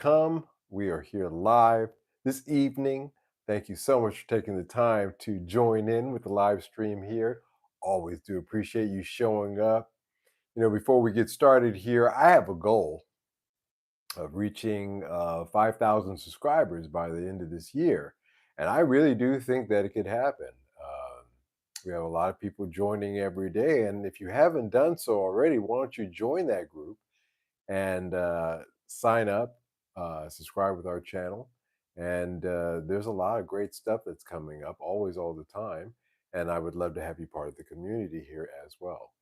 Come. We are here live this evening. Thank you so much for taking the time to join in with the live stream here. Always do appreciate you showing up. Before we get started here, I have a goal of reaching 5,000 subscribers by the end of this year. And I really do think that it could happen. Um, we have a lot of people joining every day. And if you haven't done so already, why don't you join that group? And sign up, subscribe with our channel. And there's a lot of great stuff that's coming up, always, all the time. And I would love to have you part of the community here as well.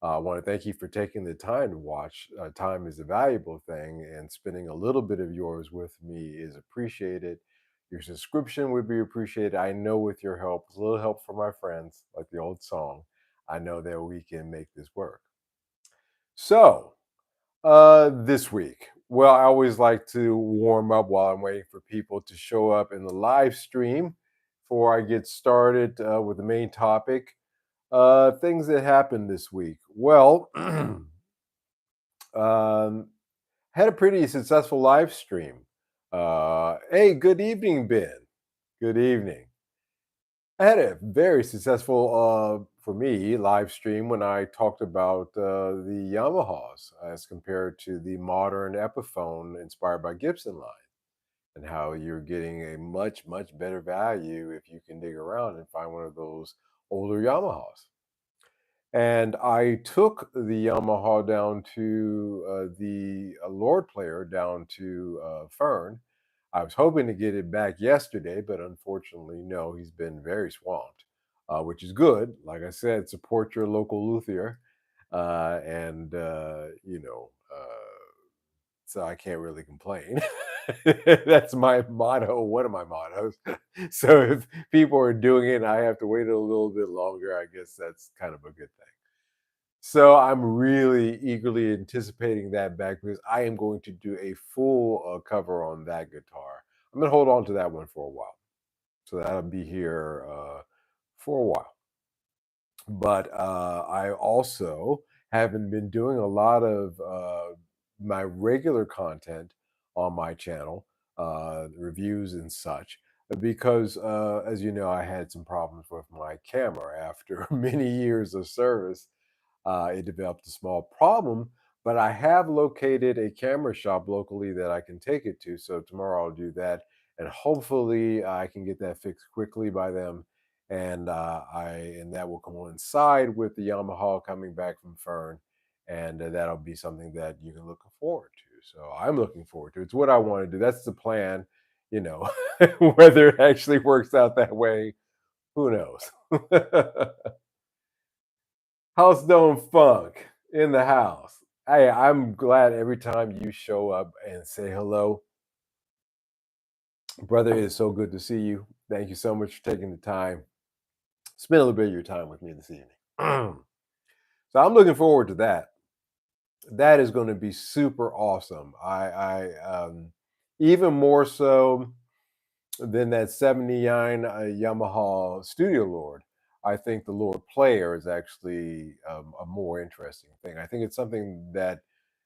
I want to thank you for taking the time to watch. Time is a valuable thing, and spending a little bit of yours with me is appreciated. Your subscription would be appreciated. I know with your help, a little help from my friends, like the old song, I know that we can make this work. So, this week. Well, I always like to warm up while I'm waiting for people to show up in the live stream before I get started with the main topic. Things that happened this week. Well, had a pretty successful live stream. Hey, good evening, Ben. Good evening. I had a very successful, for me, live stream when I talked about the Yamahas as compared to the modern Epiphone inspired by Gibson line, and how you're getting a much, much better value if you can dig around and find one of those older Yamahas. And I took the Yamaha down to the Lord player down to Fern. I was hoping to get it back yesterday, but unfortunately, no, he's been very swamped, which is good. Like I said, support your local luthier. And, so I can't really complain. That's my motto, one of my mottos. So if people are doing it and I have to wait a little bit longer, I guess that's kind of a good thing. So I'm really eagerly anticipating that back because I am going to do a full cover on that guitar. I'm going to hold on to that one for a while. So that'll be here for a while. But I also haven't been doing a lot of my regular content on my channel, reviews and such, because as you know, I had some problems with my camera after many years of service. It developed a small problem, but I have located a camera shop locally that I can take it to. So tomorrow I'll do that, and hopefully I can get that fixed quickly by them. And that will coincide with the Yamaha coming back from Fern, and that'll be something that you can look forward to. So I'm looking forward to it. It's what I want to do. That's the plan. You know, whether it actually works out that way, who knows? House Dome Funk in the house. Hey, I'm glad every time you show up and say hello. Brother, it is so good to see you. Thank you so much for taking the time. Spend a little bit of your time with me this evening. So I'm looking forward to that. That is going to be super awesome. I even more so than that 79 Yamaha Studio Lord. I think the Lord Player is actually a more interesting thing. I think it's something that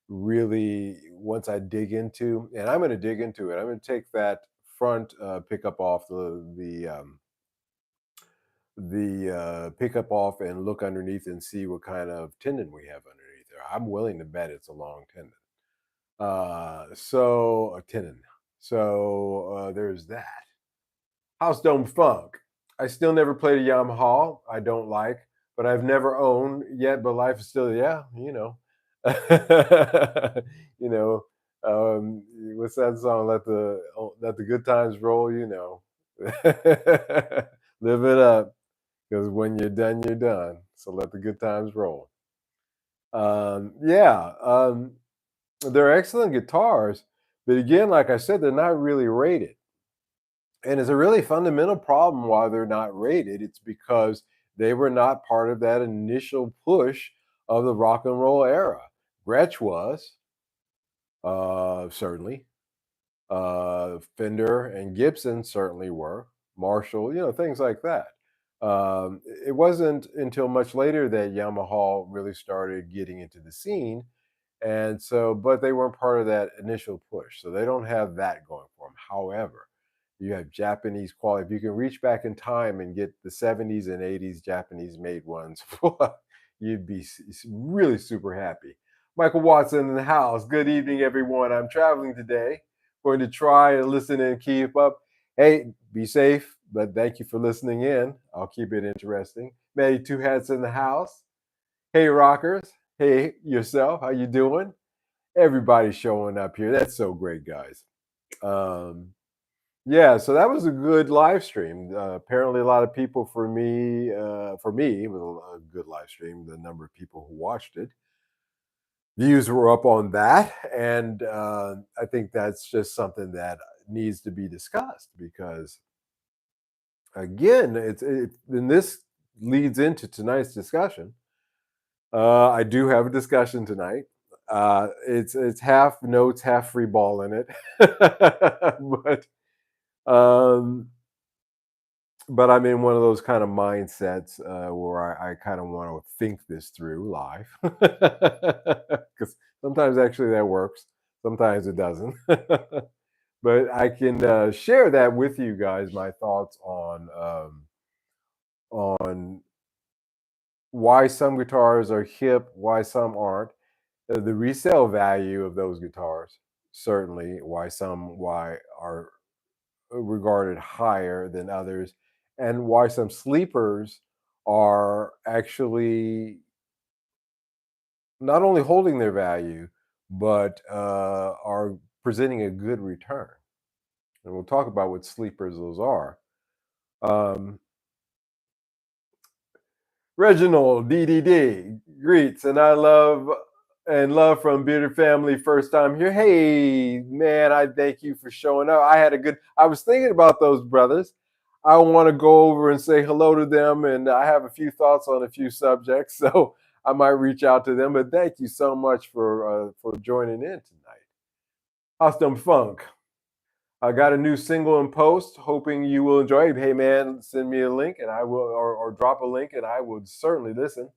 really, once I dig into, and I'm going to dig into it, I'm going to take that front pickup off the pickup off and look underneath and see what kind of tendon we have underneath there. I'm willing to bet it's a long tendon. So a tendon. So there's that. House Dome Funk. I still never played a Yamaha. I don't like, but I've never owned yet. But life is still, yeah, you know. What's that song? Let the good times roll. Live it up, because when you're done, you're done. So let the good times roll. Yeah, they're excellent guitars, but again, like I said, they're not really rated. And it's a really fundamental problem why they're not rated. It's because they were not part of that initial push of the rock and roll era. Gretsch was, certainly. Fender and Gibson certainly were. Marshall, things like that. It wasn't until much later that Yamaha really started getting into the scene. And so, but they weren't part of that initial push. So they don't have that going for them. However, you have Japanese quality. If you can reach back in time and get the 70s and 80s Japanese made ones, you'd be really super happy. Michael Watson in the house. Good evening, everyone. I'm traveling today. Going to try and listen and keep up. Hey, be safe, but thank you for listening in. I'll keep it interesting. Matty Two Hats in the house. Hey, rockers. Hey, yourself. How you doing? Everybody's showing up here. That's so great, guys. Um, yeah, so that was a good live stream. Apparently, a lot of people for me, it was a good live stream. The number of people who watched it, views were up on that, and I think that's just something that needs to be discussed because, again, and this leads into tonight's discussion. I do have a discussion tonight. It's half notes, half free ball in it, but um, I'm in one of those kind of mindsets where I kind of want to think this through live because sometimes actually that works, sometimes it doesn't. But I can share that with you guys. My thoughts on why some guitars are hip, why some aren't, the resale value of those guitars, certainly why are regarded higher than others, and why some sleepers are actually not only holding their value, but are presenting a good return. And we'll talk about what sleepers those are. Um, Reginald DDD greets, and I love from Bearded Family. First time here. Hey man, I thank you for showing up. I was thinking about those brothers. I want to go over and say hello to them, and I have a few thoughts on a few subjects, so I might reach out to them. But thank you so much for joining in tonight. How's them funk? I got a new single in post, hoping you will enjoy it. Hey man, send me a link and I will, or drop a link and I would certainly listen.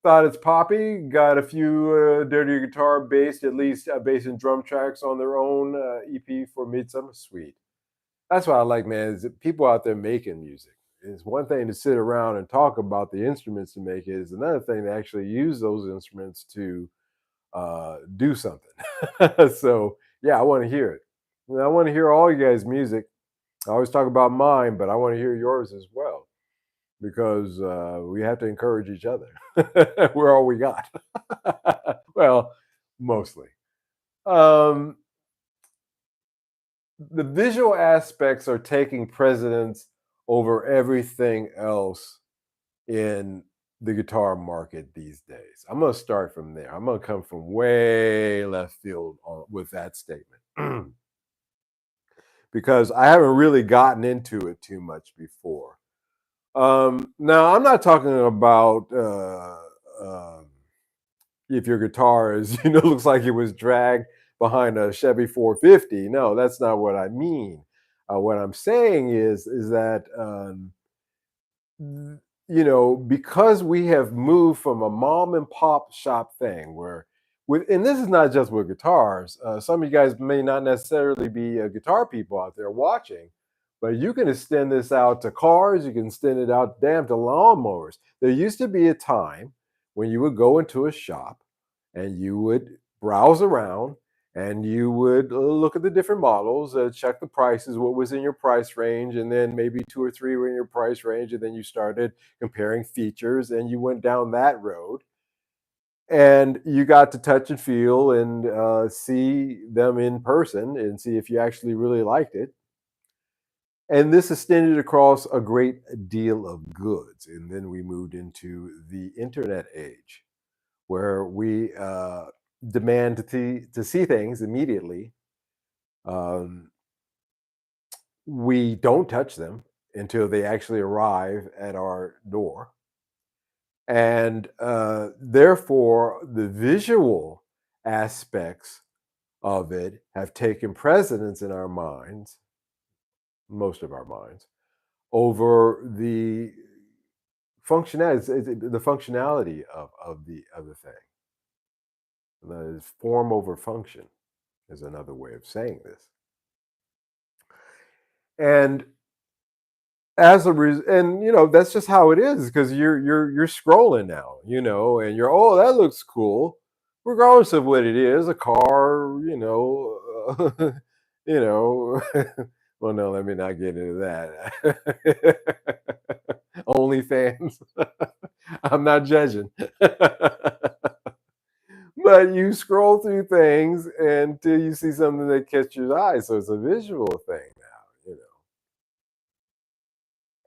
Thought it's poppy. Got a few dirty guitar based, at least bass and drum tracks on their own EP for Midsummer Sweet. That's what I like, man. Is that people out there making music. It's one thing to sit around and talk about the instruments to make it. It's another thing to actually use those instruments to do something. So yeah, I want to hear it. And I want to hear all you guys' music. I always talk about mine, but I want to hear yours as well because we have to encourage each other. We're all we got. Well, mostly. Um, the visual aspects are taking precedence over everything else in the guitar market these days. I'm going to start from there. I'm going to come from way left field with that statement because I haven't really gotten into it too much before. Now, I'm not talking about if your guitar is, looks like it was dragged behind a Chevy 450. No, that's not what I mean. What I'm saying is that because we have moved from a mom and pop shop thing where and this is not just with guitars. Some of you guys may not necessarily be guitar people out there watching, but you can extend this out to cars. You can extend it out, damn, to lawnmowers. There used to be a time when you would go into a shop and you would browse around and you would look at the different models, check the prices, what was in your price range, and then maybe two or three were in your price range, and then you started comparing features, and you went down that road, and you got to touch and feel and see them in person and see if you actually really liked it. And this extended across a great deal of goods, and then we moved into the internet age, where we demand to see things immediately. Um, we don't touch them until they actually arrive at our door. And therefore, the visual aspects of it have taken precedence in our minds, most of our minds, over the functionality, the functionality of the thing. Form over function is another way of saying this. And and that's just how it is because you're scrolling now, and you're, oh, that looks cool, regardless of what it is, a car, you know. Well, no, let me not get into that. OnlyFans. I'm not judging. But you scroll through things until you see something that catches your eye. So it's a visual thing now,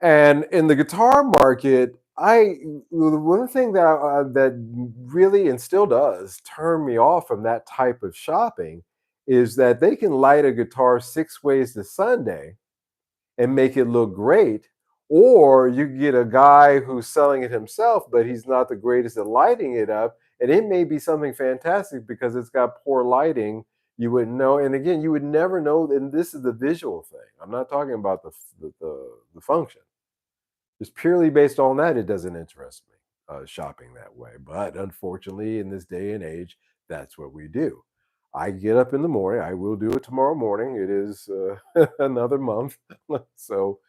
And in the guitar market, one thing that really and still does turn me off from that type of shopping is that they can light a guitar six ways to Sunday and make it look great. Or you get a guy who's selling it himself, but he's not the greatest at lighting it up. And it may be something fantastic because it's got poor lighting. You wouldn't know. And again, you would never know. And this is the visual thing. I'm not talking about the function. Just purely based on that, it doesn't interest me shopping that way. But unfortunately, in this day and age, that's what we do. I get up in the morning. I will do it tomorrow morning. It is another month, so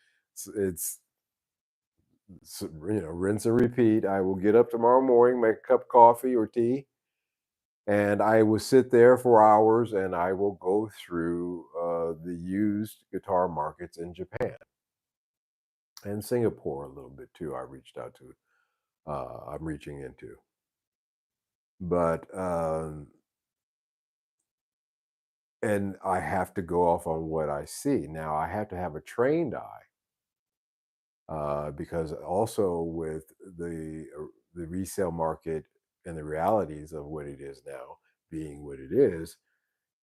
rinse and repeat. I will get up tomorrow morning, make a cup of coffee or tea, and I will sit there for hours, and I will go through the used guitar markets in Japan and Singapore a little bit too. I'm reaching into. But and I have to go off on what I see. Now I have to have a trained eye because also with the resale market and the realities of what it is now being what it is,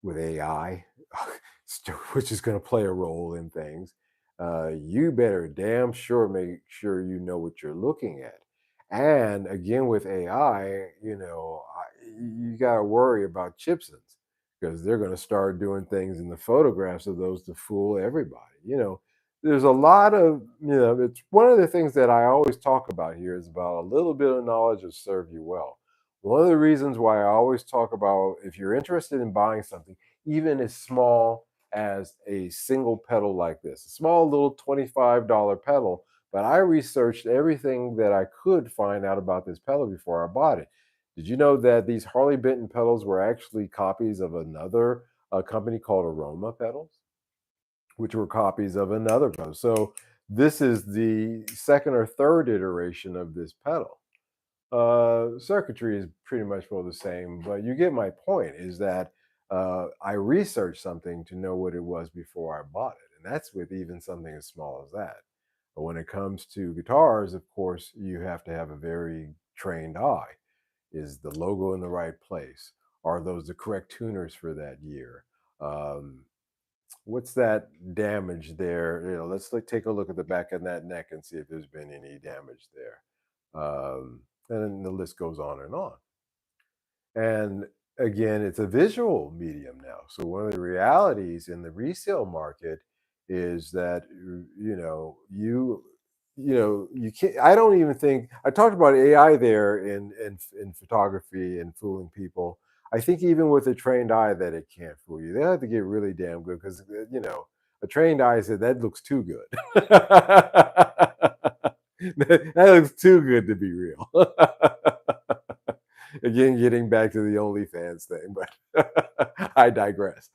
with AI, which is going to play a role in things, you better damn sure make sure you know what you're looking at. And again, with AI, you got to worry about chipsons because they're going to start doing things in the photographs of those to fool everybody. There's a lot of, it's one of the things that I always talk about here is about a little bit of knowledge will serve you well. One of the reasons why I always talk about if you're interested in buying something, even as small as a single pedal like this, a small little $25 pedal. But I researched everything that I could find out about this pedal before I bought it. Did you know that these Harley Benton pedals were actually copies of another company called Aroma pedals, which were copies of another pedal? So this is the second or third iteration of this pedal. Circuitry is pretty much all the same, but you get my point. Is that I researched something to know what it was before I bought it, and that's with even something as small as that. But when it comes to guitars, of course, you have to have a very trained eye. Is the logo in the right place? Are those the correct tuners for that year? Um, what's that damage there? Let's take a look at the back of that neck and see if there's been any damage there. And then the list goes on and on. And again, it's a visual medium now. So one of the realities in the resale market is that you can't. I don't even think I talked about AI there in photography and fooling people. I think even with a trained eye that it can't fool you. They have to get really damn good because a trained eye said that looks too good. That looks too good to be real. Again, getting back to the OnlyFans thing, but I digress.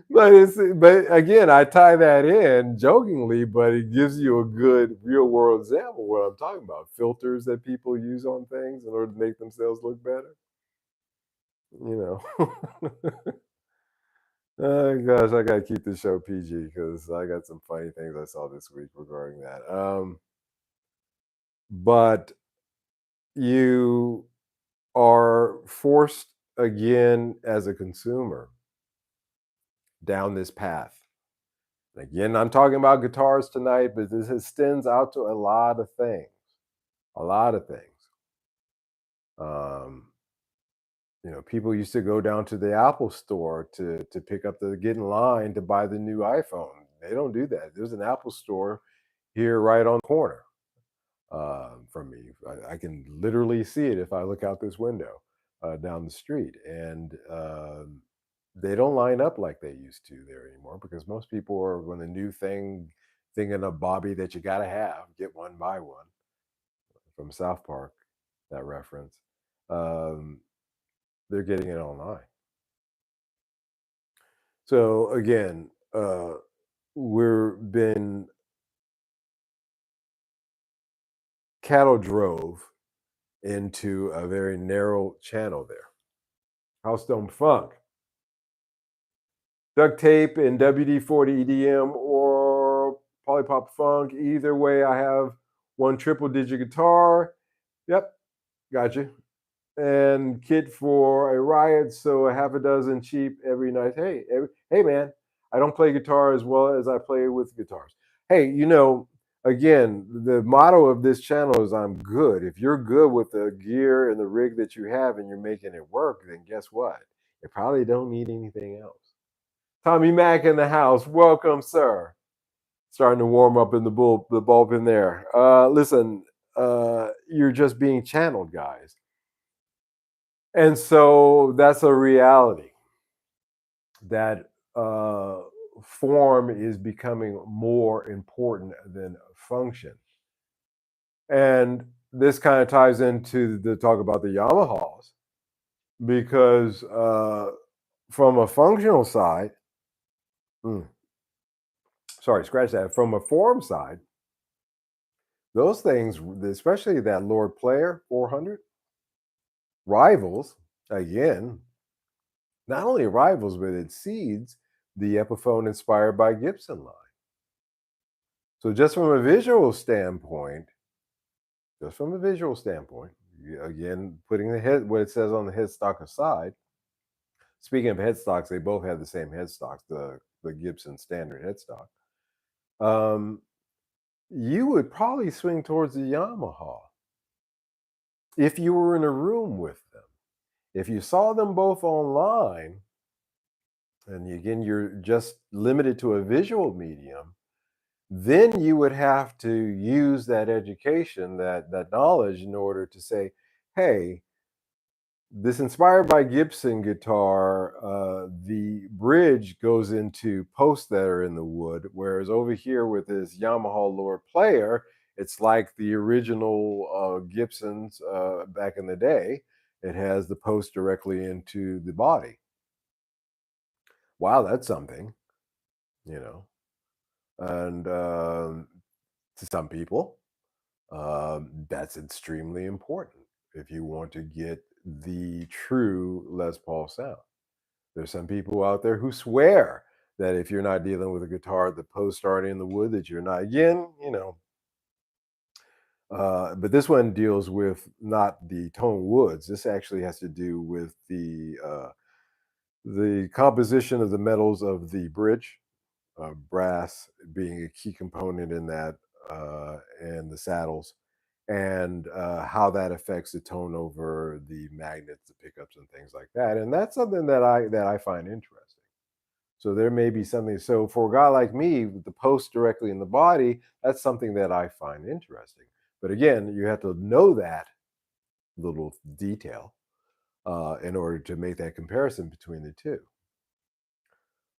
But again, I tie that in jokingly, but it gives you a good real world example of what I'm talking about. Filters that people use on things in order to make themselves look better. You know. Oh gosh, I gotta keep the show PG because I got some funny things I saw this week regarding that. But you are forced again as a consumer down this path. Again, I'm talking about guitars tonight, but this extends out to a lot of things. A lot of things. Um, people used to go down to the Apple store to pick up the get in line to buy the new iPhone. They don't do that. There's an Apple store here right on the corner. from me. I can literally see it if I look out this window down the street, and they don't line up like they used to there anymore because most people are when the new thinking of Bobby that you got to have, get one buy one from South Park, that reference. Um, they're getting it online. So again, we're been cattle drove into a very narrow channel there. House Dome Funk, duct tape and WD-40 EDM or Polypop Funk. Either way, I have one triple digit guitar. Yep, gotcha. And kit for a riot, so a half a dozen cheap every night. Hey man, I don't play guitar as well as I play with guitars. Hey, again, the motto of this channel is I'm good. If you're good with the gear and the rig that you have and you're making it work, then guess what? You probably don't need anything else. Tommy Mack in the house. Welcome, sir. Starting to warm up in the bulb in there. Listen, you're just being channeled, guys. And so that's a reality that form is becoming more important than function. And this kind of ties into the talk about the Yamahas because from a functional side, mm, sorry, scratch that. From a form side, those things, especially that Lord Player 400, rivals, again, not only rivals, but it seeds the Epiphone inspired by Gibson line. So just from a visual standpoint, again, putting the head what it says on the headstock aside. Speaking of headstocks, they both have the same headstocks, the Gibson standard headstock. You would probably swing towards the Yamaha if you were in a room with them. If you saw them both online, and again, you're just limited to a visual medium, then you would have to use that education, that knowledge in order to say, hey, this inspired by Gibson guitar, the bridge goes into posts that are in the wood, whereas over here with this Yamaha Lord Player, it's like the original Gibsons back in the day. It has the post directly into the body. Wow, that's something, you know. And to some people, that's extremely important if you want to get the true Les Paul sound. There's some people out there who swear that if you're not dealing with a guitar, the posts aren't in the wood, that you're not, again, but this one deals with not the tone woods. This actually has to do with the composition of the metals of the bridge, brass being a key component in that, and the saddles, and how that affects the tone over the magnets, the pickups, and things like that. And that's something that I find interesting. So there may be something. So for a guy like me, with the post directly in the body, that's something that I find interesting. But again, you have to know that little detail in order to make that comparison between the two.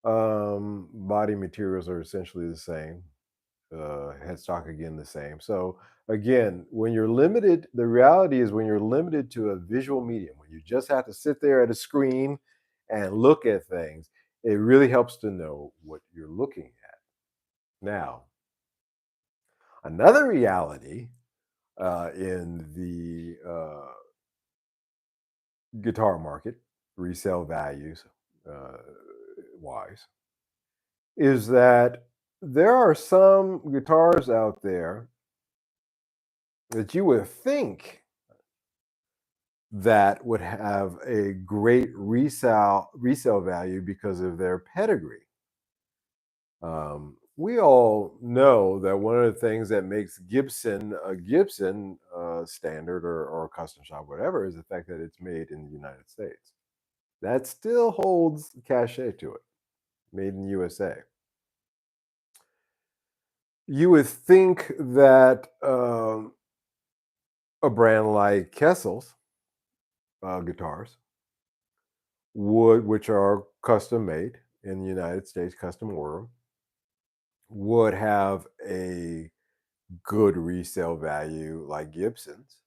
Body materials are essentially the same. Headstock again the same. So again, when you're limited, the reality is when you're limited to a visual medium, when you just have to sit there at a screen and look at things, it really helps to know what you're looking at. Now, another reality in the guitar market, resale values uh, wise, is that there are some guitars out there that you would think that would have a great resale value because of their pedigree. We all know that one of the things that makes Gibson a Gibson standard or custom shop, whatever, is the fact that it's made in the United States. That still holds cachet to it, made in USA. You would think that a brand like Kessel's guitars would, which are custom made in the United States, custom order, would have a good resale value like Gibson's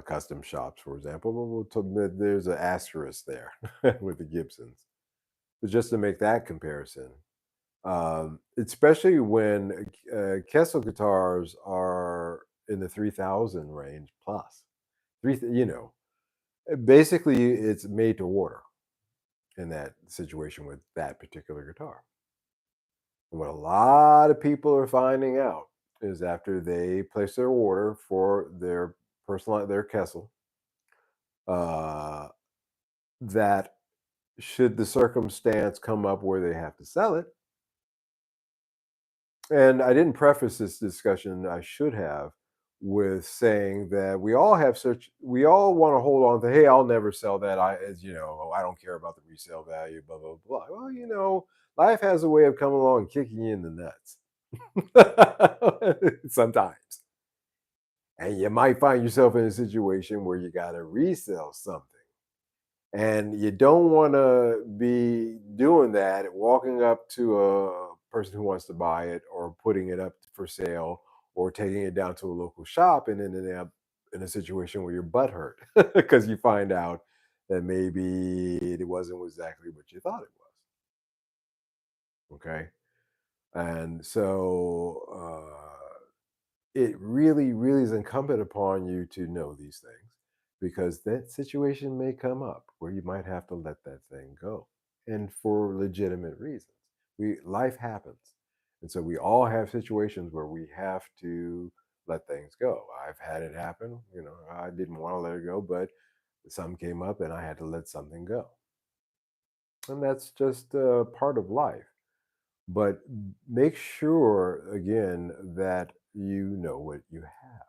custom shops, for example. But there's an asterisk there with the Gibsons. But just to make that comparison, especially when Kessel guitars are in the 3,000 range plus. Basically, it's made to order in that situation with that particular guitar. And what a lot of people are finding out is after they place their order for their their Kessel, uh, that should the circumstance come up where they have to sell it, and I didn't preface this discussion, I should have, with saying that we all want to hold on to, hey, I'll never sell that. I don't care about the resale value, blah, blah, blah. Well, life has a way of coming along and kicking you in the nuts sometimes. And you might find yourself in a situation where you got to resell something. And you don't want to be doing that, walking up to a person who wants to buy it or putting it up for sale or taking it down to a local shop and then ending up in a situation where your butt hurt because you find out that maybe it wasn't exactly what you thought it was. Okay. And so it really, really is incumbent upon you to know these things because that situation may come up where you might have to let that thing go and for legitimate reasons. Life happens. And so we all have situations where we have to let things go. I've had it happen. I didn't want to let it go, but something came up and I had to let something go. And that's just part of life. But make sure, again, that you know what you have.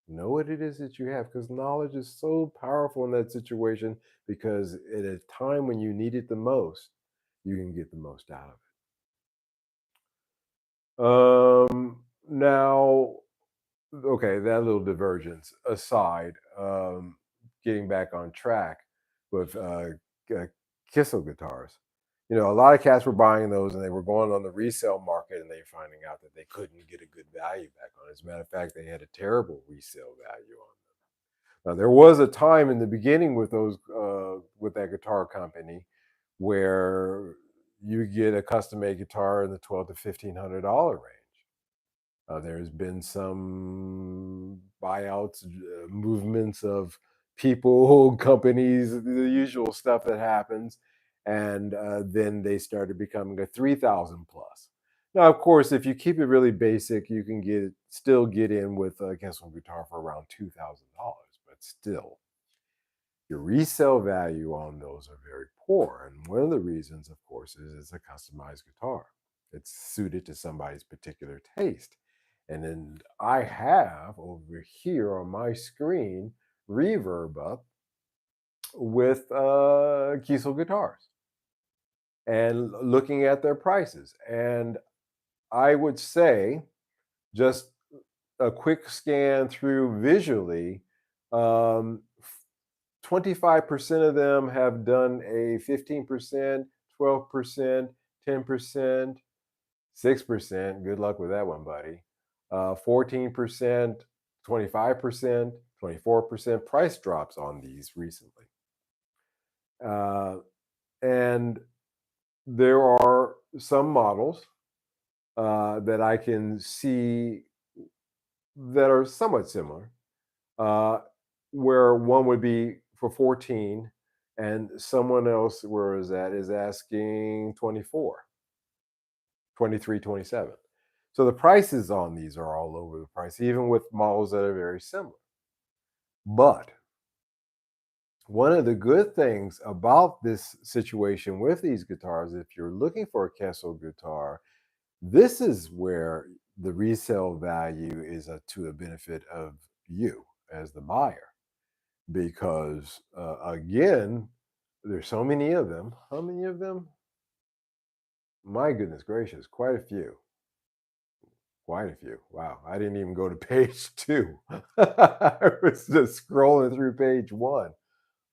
Know what it is that you have because knowledge is so powerful in that situation because at a time when you need it the most, you can get the most out of it. Now, okay, that little divergence aside, getting back on track with uh, Kissel guitars. A lot of cats were buying those and they were going on the resale market and they were finding out that they couldn't get a good value back on it. As a matter of fact, they had a terrible resale value on them. Now, there was a time in the beginning with those with that guitar company where you get a custom made guitar in the $1,200 to $1,500 range. There's been some buyouts, movements of people, companies, the usual stuff that happens, and then they started becoming a 3,000 plus. Now, of course, if you keep it really basic, you can still get in with a Kessel guitar for around $2,000, but still, your resale value on those are very poor. And one of the reasons, of course, is it's a customized guitar. It's suited to somebody's particular taste. And then I have over here on my screen reverb up with Kiesel guitars and looking at their prices. And I would say just a quick scan through visually, 25% of them have done a 15%, 12%, 10%, 6%. Good luck with that one, buddy. 14%, 25%, 24% price drops on these recently. Uh, and there are some models that I can see that are somewhat similar, uh, where one would be for 14 and someone else where is that is asking 24, 23, 27. So the prices on these are all over the price, even with models that are very similar. But one of the good things about this situation with these guitars, if you're looking for a Kessel guitar, this is where the resale value is to the benefit of you as the buyer. Because again, there's so many of them. How many of them? My goodness gracious, quite a few. Quite a few. Wow. I didn't even go to page two. I was just scrolling through page one.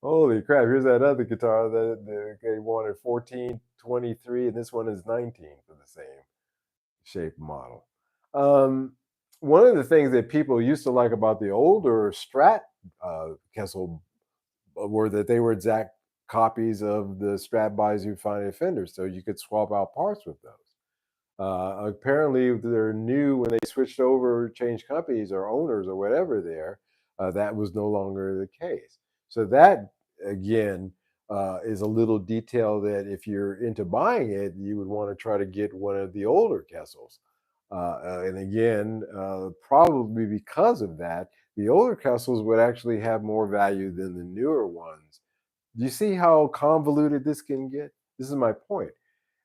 Holy crap. Here's that other guitar that they wanted 1423, and this one is 19 for the same shape model. Um, One of the things that people used to like about the older Strat Kessel were that they were exact copies of the Strat bodies you find at Fender, so you could swap out parts with those. Apparently, they're new when they switched over, changed companies or owners or whatever there, that was no longer the case. So that again is a little detail that if you're into buying it, you would want to try to get one of the older Kessels. And again, probably because of that, the older Kessels would actually have more value than the newer ones. Do you see how convoluted this can get? This is my point.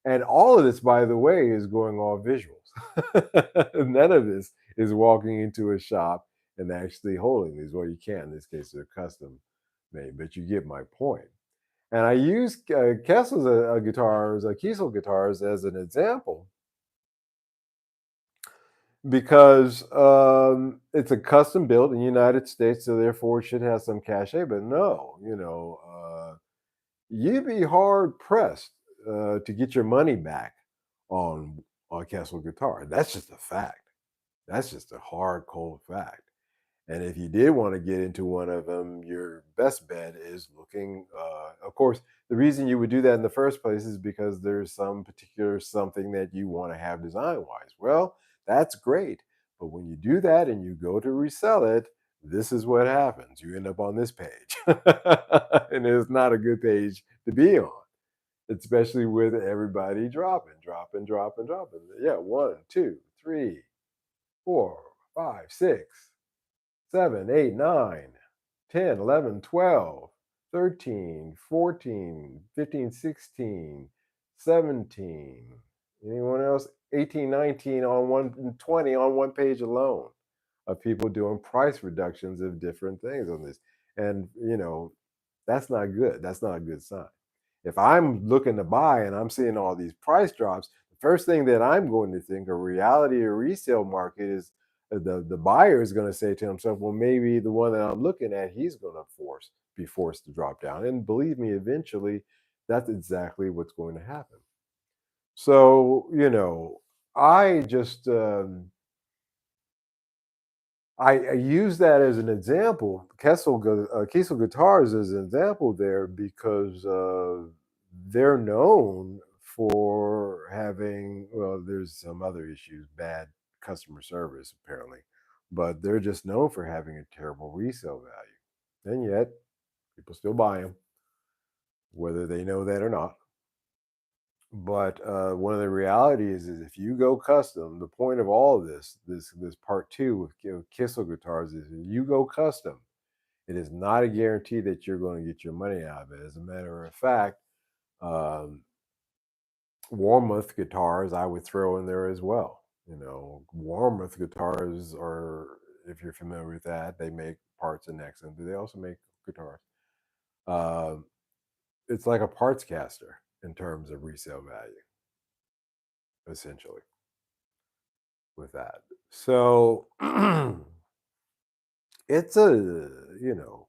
And all of this, by the way, is going off visuals. None of this is walking into a shop and actually holding these. Well, you can. In this case, they're custom made, but you get my point. And I use Kessel's guitars, Kiesel guitars, as an example because it's a custom built in the United States, so therefore it should have some cachet. But no, you'd be hard pressed to get your money back on on Kessel guitar. That's just a fact. That's just a hard, cold fact. And if you did want to get into one of them, your best bet is looking. Of course, the reason you would do that in the first place is because there's some particular something that you want to have design wise. Well, that's great. But when you do that and you go to resell it, this is what happens. You end up on this page. And it's not a good page to be on, especially with everybody dropping, dropping, dropping, dropping. Yeah, one, two, three, four, five, six, 7, 8, 9, 10, 11, 12, 13, 14, 15, 16, 17. Anyone else? 18, 19 on one, and 20 on one page alone of people doing price reductions of different things on this. And, that's not good. That's not a good sign. If I'm looking to buy and I'm seeing all these price drops, the first thing that I'm going to think a reality or resale market is the buyer is going to say to himself, well, maybe the one that I'm looking at, he's going to be forced to drop down. And believe me, eventually, that's exactly what's going to happen. So, I just I use that as an example, Kiesel Guitars as an example there because they're known for having, well, there's some other issues, bad customer service apparently, but they're just known for having a terrible resale value. And yet, people still buy them, whether they know that or not. But one of the realities is if you go custom, the point of all of this part two with Kissel guitars is if you go custom, it is not a guarantee that you're going to get your money out of it. As a matter of fact, um, Warmoth guitars I would throw in there as well. Warmoth guitars are, if you're familiar with that, they make parts and necks, and they also make guitars. Um, it's like a parts caster in terms of resale value, essentially, with that. So it's a, you know,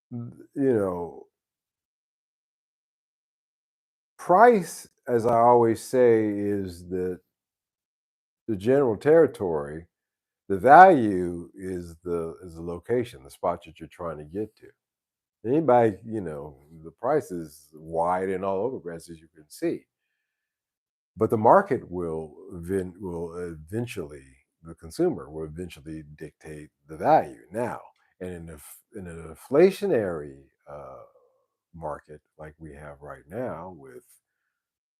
you know, price, as I always say, is the general territory. The value is the location, the spot that you're trying to get to. Anybody, the price is wide and all over, as you can see. But the market will eventually, the consumer will eventually dictate the value. Now, and in an inflationary market like we have right now with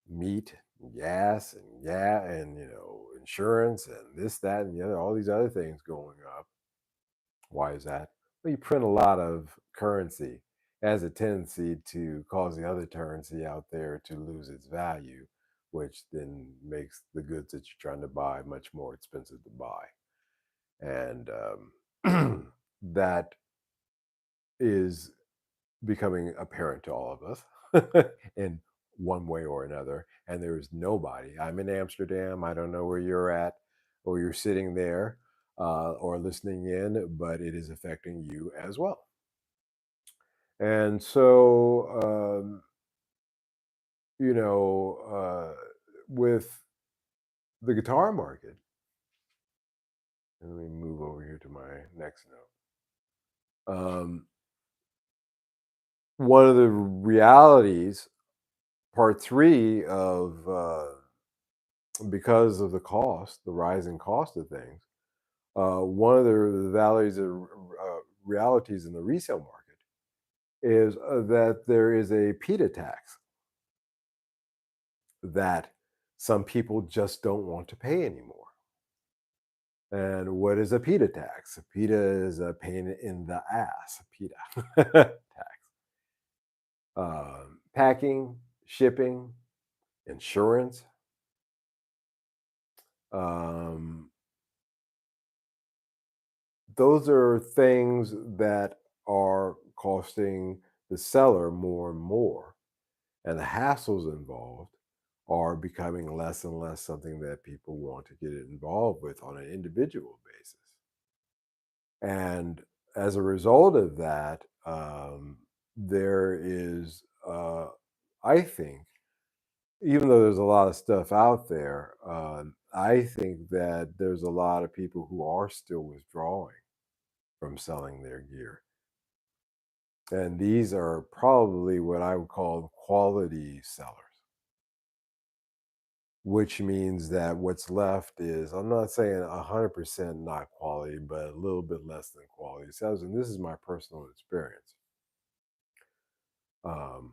meat, and gas, and insurance, and this, that, and the other, all these other things going up. Why is that? Well, you print a lot of currency, it has a tendency to cause the other currency out there to lose its value, which then makes the goods that you're trying to buy much more expensive to buy. And that is becoming apparent to all of us. And one way or another, and there is nobody. I'm in Amsterdam. I don't know where you're at, or you're sitting there, or listening in, but it is affecting you as well. And so, with the guitar market, and let me move over here to my next note. One of the realities, part three of because of the cost, the rising cost of things, one of the values of realities in the resale market is that there is a PETA tax that some people just don't want to pay anymore. And what is a PETA tax? A PETA is a pain in the ass. PETA tax. Packing, shipping, insurance. Um, those are things that are costing the seller more and more. And the hassles involved are becoming less and less something that people want to get involved with on an individual basis. And as a result of that, there is, I think, even though there's a lot of stuff out there, I think that there's a lot of people who are still withdrawing from selling their gear. And these are probably what I would call quality sellers, which means that what's left is, I'm not saying 100% not quality, but a little bit less than quality sellers. And this is my personal experience. Um,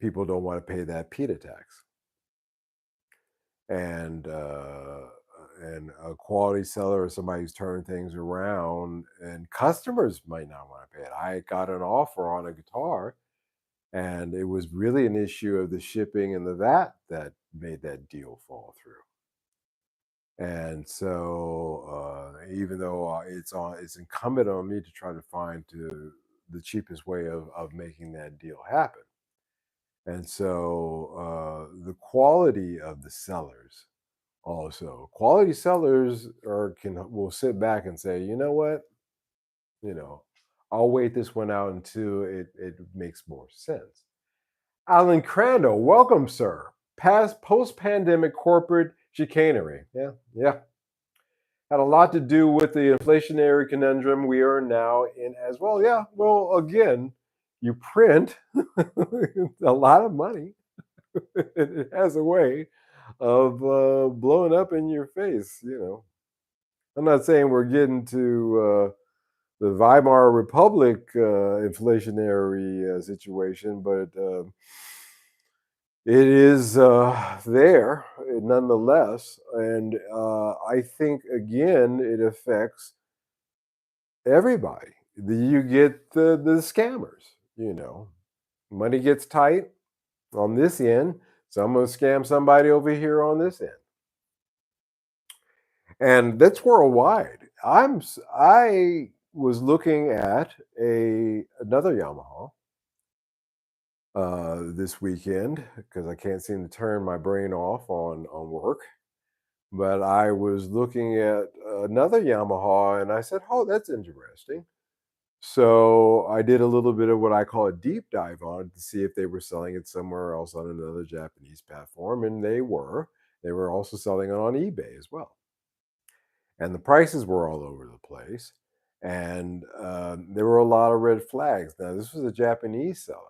People don't want to pay that PETA tax. And a quality seller or somebody who's turned things around, and customers might not want to pay it. I got an offer on a guitar, and it was really an issue of the shipping and the VAT that made that deal fall through. And so, even though it's incumbent on me to try to find the cheapest way of making that deal happen. And so, the quality of the sellers also, quality sellers will sit back and say, you know what, you know, I'll wait this one out until it makes more sense. Alan Crandall, welcome, sir. Past post pandemic corporate chicanery. Yeah, yeah. Had a lot to do with the inflationary conundrum we are now in as well. Yeah, well, again, you print a lot of money. It has a way of blowing up in your face. I'm not saying we're getting to the Weimar Republic inflationary situation, but it is there nonetheless. And I think, again, it affects everybody. You get the scammers, money gets tight on this end. So I'm going to scam somebody over here on this end. And that's worldwide. I was looking at another Yamaha this weekend because I can't seem to turn my brain off on work. But I was looking at another Yamaha, and I said, "Oh, that's interesting." So I did a little bit of what I call a deep dive on to see if they were selling it somewhere else on another Japanese platform, and they were. They were also selling it on eBay as well, and the prices were all over the place, and there were a lot of red flags. Now, this was a Japanese seller,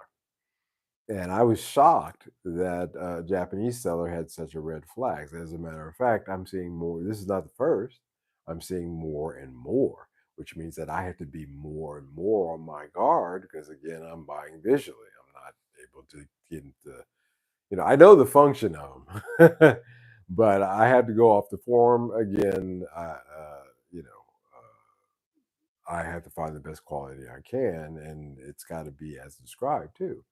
and I was shocked that a Japanese seller had such a red flags. As a matter of fact, I'm seeing more. This is not the first. I'm seeing more and more, which means that I have to be more and more on my guard because, again, I'm buying visually. I'm not able to get into, I know the function of them, but I had to go off the form again. You know, I have to find the best quality I can, and it's got to be as described too.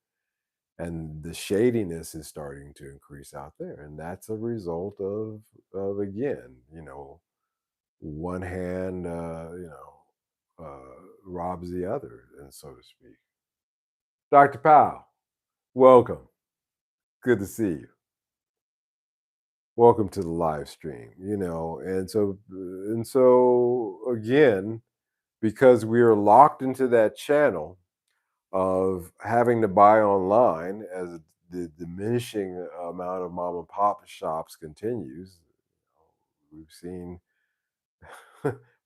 And the shadiness is starting to increase out there, and that's a result of again, one hand, robs the other, and so to speak. Dr. Powell, welcome. Good to see you. Welcome to the live stream. And so again, because we are locked into that channel of having to buy online as the diminishing amount of mom and pop shops continues, we've seen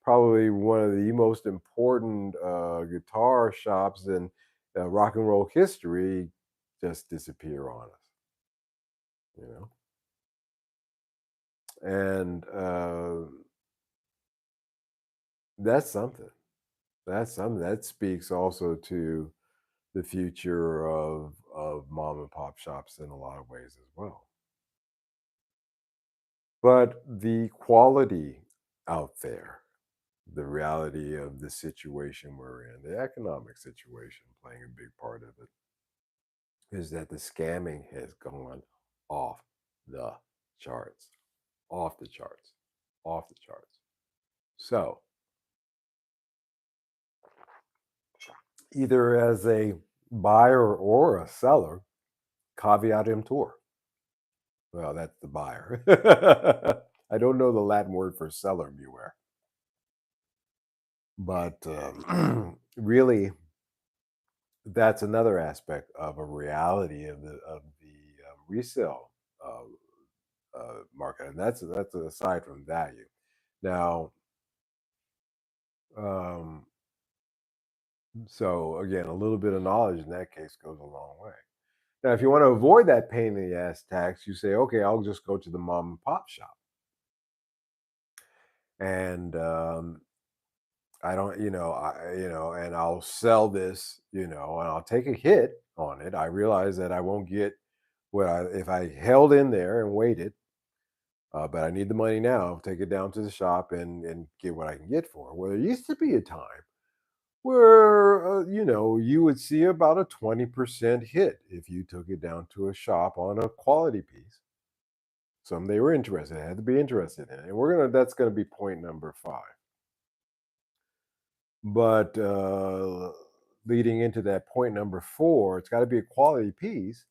probably one of the most important guitar shops in rock and roll history just disappear on us, you know. And that's something. That's something that speaks also to the future of mom and pop shops in a lot of ways as well. But the quality out there, the reality of the situation we're in, the economic situation playing a big part of it, is that the scamming has gone off the charts, off the charts, off the charts. So, either as a buyer or a seller, caveat emptor. Well, that's the buyer. I don't know the Latin word for seller, beware. But really, that's another aspect of a reality of the resale market, and that's aside from value. Now, um, so again, a little bit of knowledge in that case goes a long way. Now, if you want to avoid that pain in the ass tax, you say, okay, I'll just go to the mom and pop shop, and I don't, and I'll sell this, and I'll take a hit on it. I realize that I won't get what I if I held in there and waited, but I need the money now. I'll take it down to the shop and get what I can get for it. Well, there used to be a time where you would see about a 20% hit if you took it down to a shop on a quality piece. Some they were interested, had to be interested in it. And that's gonna be point number five. But leading into that point number four, it's got to be a quality piece.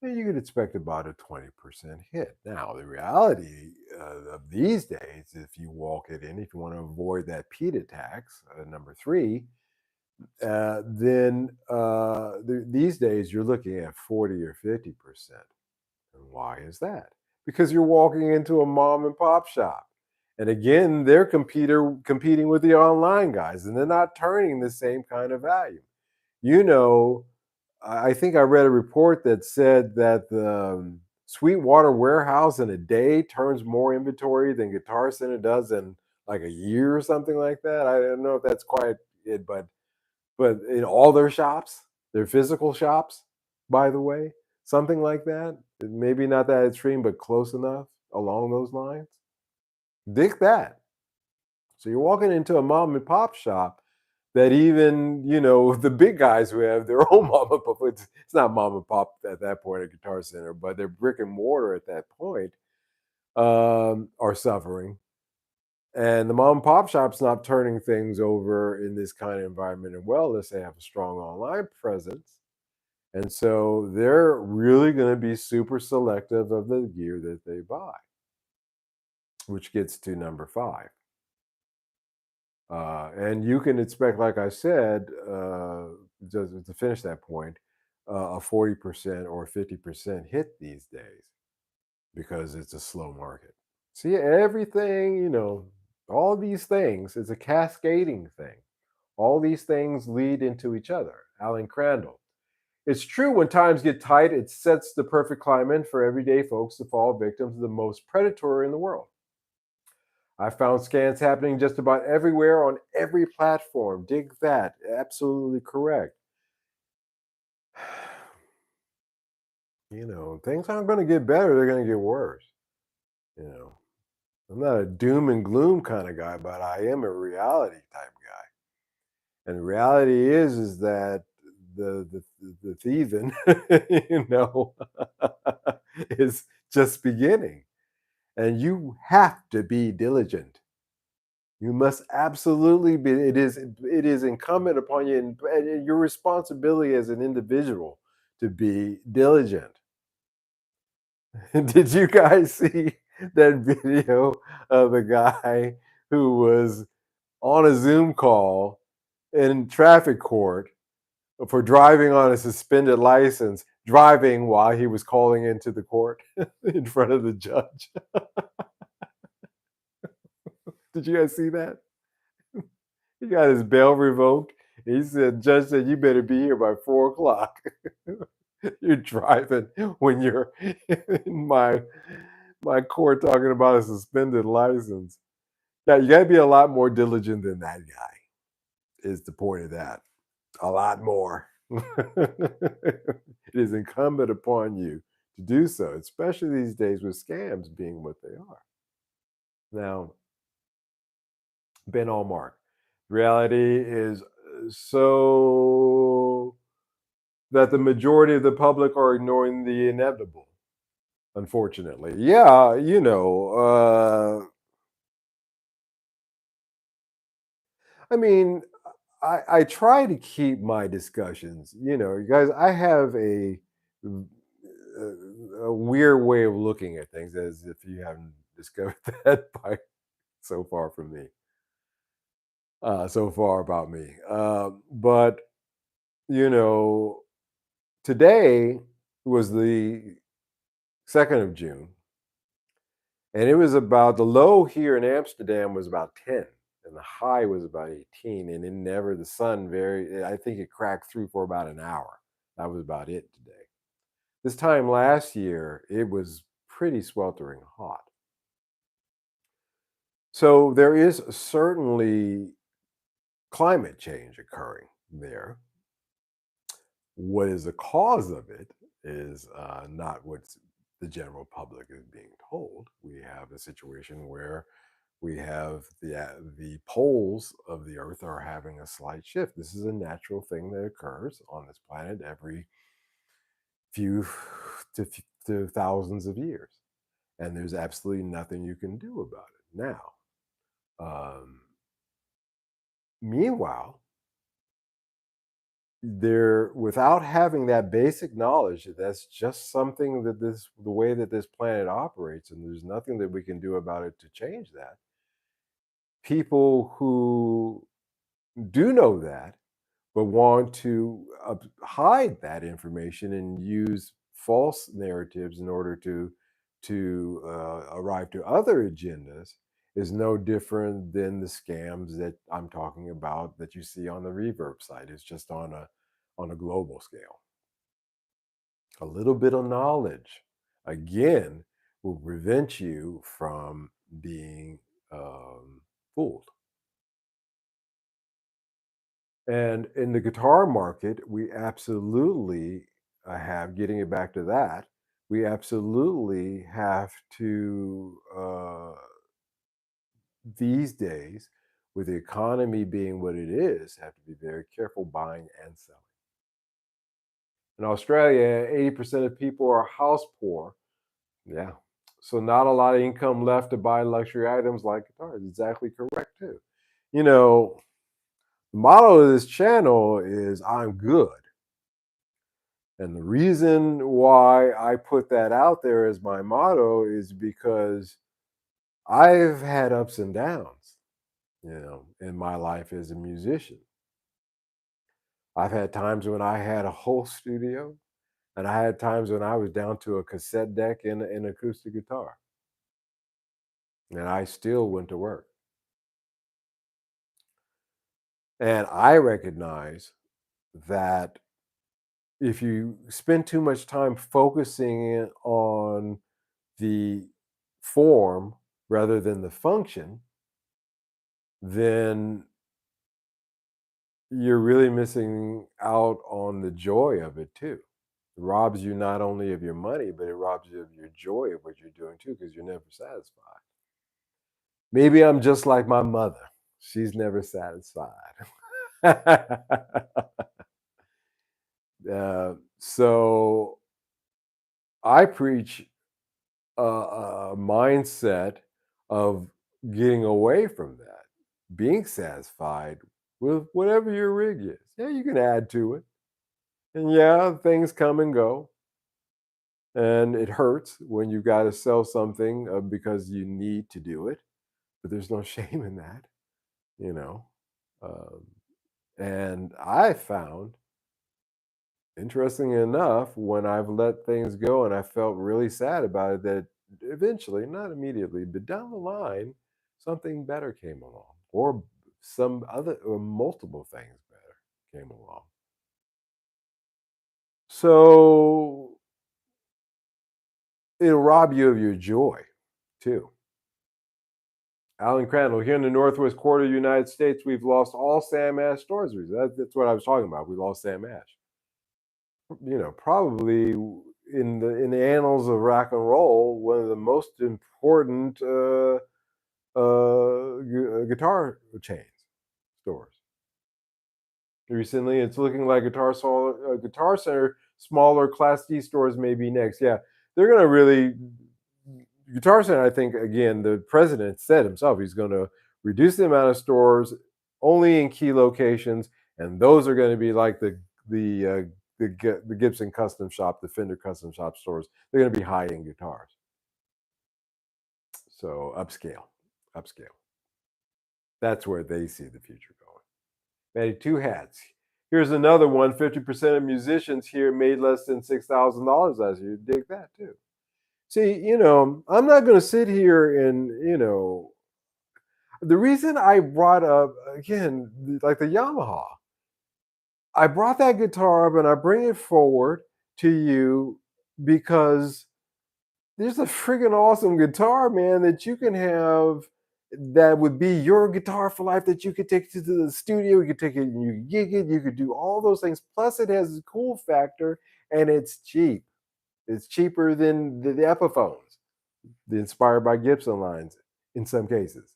And you could expect about a 20% hit. Now, the reality of these days, if you walk it in, if you want to avoid that PETA tax, number three, then these days you're looking at 40 or 50%. And why is that? Because you're walking into a mom and pop shop. And again, they're competing with the online guys, and they're not turning the same kind of value. You know, I think I read a report that said that the Sweetwater warehouse in a day turns more inventory than Guitar Center does in like a year or something like that. I don't know if that's quite it, but in all their shops, their physical shops, by the way, something like that. Maybe not that extreme, but close enough along those lines. Dig that. So you're walking into a mom and pop shop that even the big guys who have their own mom and pop. It's not mom and pop at that point at Guitar Center, but they're brick and mortar at that point, are suffering. And the mom and pop shop's not turning things over in this kind of environment and well, unless they have a strong online presence. And so they're really going to be super selective of the gear that they buy, which gets to number five. And you can expect, like I said, just to finish that point, a 40% or 50% hit these days because it's a slow market. See, everything, all these things is a cascading thing. All these things lead into each other. Alan Crandall. It's true when times get tight, it sets the perfect climate for everyday folks to fall victim to the most predatory in the world. I found scans happening just about everywhere on every platform. Dig that. Absolutely correct. Things aren't going to get better, they're going to get worse. You know, I'm not a doom and gloom kind of guy, but I am a reality type guy. And the reality is that the thieving, you know, is just beginning. And you have to be diligent. You must absolutely be. It is incumbent upon you and your responsibility as an individual to be diligent. Did you guys see that video of the guy who was on a Zoom call in traffic court for driving on a suspended license, driving while he was calling into the court in front of the judge? Did you guys see that? He got his bail revoked. He said, "Judge said you better be here by 4 o'clock." You're driving when you're in my court talking about a suspended license. Yeah, you got to be a lot more diligent than that guy. Is the point of that? A lot more. It is incumbent upon you to do so, especially these days with scams being what they are. Now, Ben Allmark, reality is so that the majority of the public are ignoring the inevitable. Unfortunately, yeah, I mean, I try to keep my discussions. You guys, I have a weird way of looking at things, as if you haven't discovered that by so far from me, so far about me. But you know, today was the 2nd of June, and it was about the low here in Amsterdam was about 10, and the high was about 18, and it never the sun very. I think it cracked through for about an hour. That was about it today. This time last year, it was pretty sweltering hot. So there is certainly climate change occurring there. What is the cause of it is not what the general public is being told. We have a situation where we have the poles of the Earth are having a slight shift. This is a natural thing that occurs on this planet every few to thousands of years, and there's absolutely nothing you can do about it now. Um, Meanwhile, there without having that basic knowledge that that's just something that this the way that this planet operates, and there's nothing that we can do about it to change that. People who do know that but want to hide that information and use false narratives in order to arrive to other agendas is no different than the scams that I'm talking about that you see on the reverb site. It's just on a global scale. A little bit of knowledge, again, will prevent you from being fooled. And in the guitar market, we absolutely have, getting it back to that, we absolutely have to, these days, with the economy being what it is, have to be very careful buying and selling. In Australia, 80% of people are house poor. Yeah. So not a lot of income left to buy luxury items like guitars. Exactly correct, too. You know, the motto of this channel is I'm good. And the reason why I put that out there as my motto is because I've had ups and downs, in my life as a musician. I've had times when I had a whole studio, and I had times when I was down to a cassette deck and an acoustic guitar, and I still went to work. And I recognize that if you spend too much time focusing in on the form rather than the function, then you're really missing out on the joy of it too. It robs you not only of your money, but it robs you of your joy of what you're doing too, because you're never satisfied. Maybe I'm just like my mother. She's never satisfied. So I preach a mindset of getting away from that, being satisfied with whatever your rig is. Yeah, you can add to it. And yeah, things come and go. And it hurts when you got to sell something because you need to do it, but there's no shame in that, you know. Um, and I found, interesting enough, when I've let things go and I felt really sad about it, that eventually, not immediately, but down the line, something better came along, or some other, or multiple things better came along. So it'll rob you of your joy too. Alan Crandall, here in the Northwest quarter of the United States, we've lost all Sam Ash stores. That's what I was talking about. We lost Sam Ash. Probably in the annals of rock and roll, one of the most important guitar chains stores. Recently, it's looking like Guitar Center, smaller Class D stores may be next. Yeah, they're going to really Guitar Center. I think again, the president said himself he's going to reduce the amount of stores only in key locations, and those are going to be like the Gibson Custom Shop, the Fender Custom Shop stores. They're going to be high end guitars, so upscale. That's where they see the future going. Made two hats. Here's another one. 50% of musicians here made less than $6,000 last year. Dig that too. See, I'm not going to sit here and, the reason I brought up, again, like the Yamaha, I brought that guitar up and I bring it forward to you because there's a freaking awesome guitar, man, that you can have that would be your guitar for life, that you could take to the studio, you could take it and you could gig it, you could do all those things. Plus, it has a cool factor and it's cheap. It's cheaper than the Epiphones, the inspired by Gibson lines in some cases.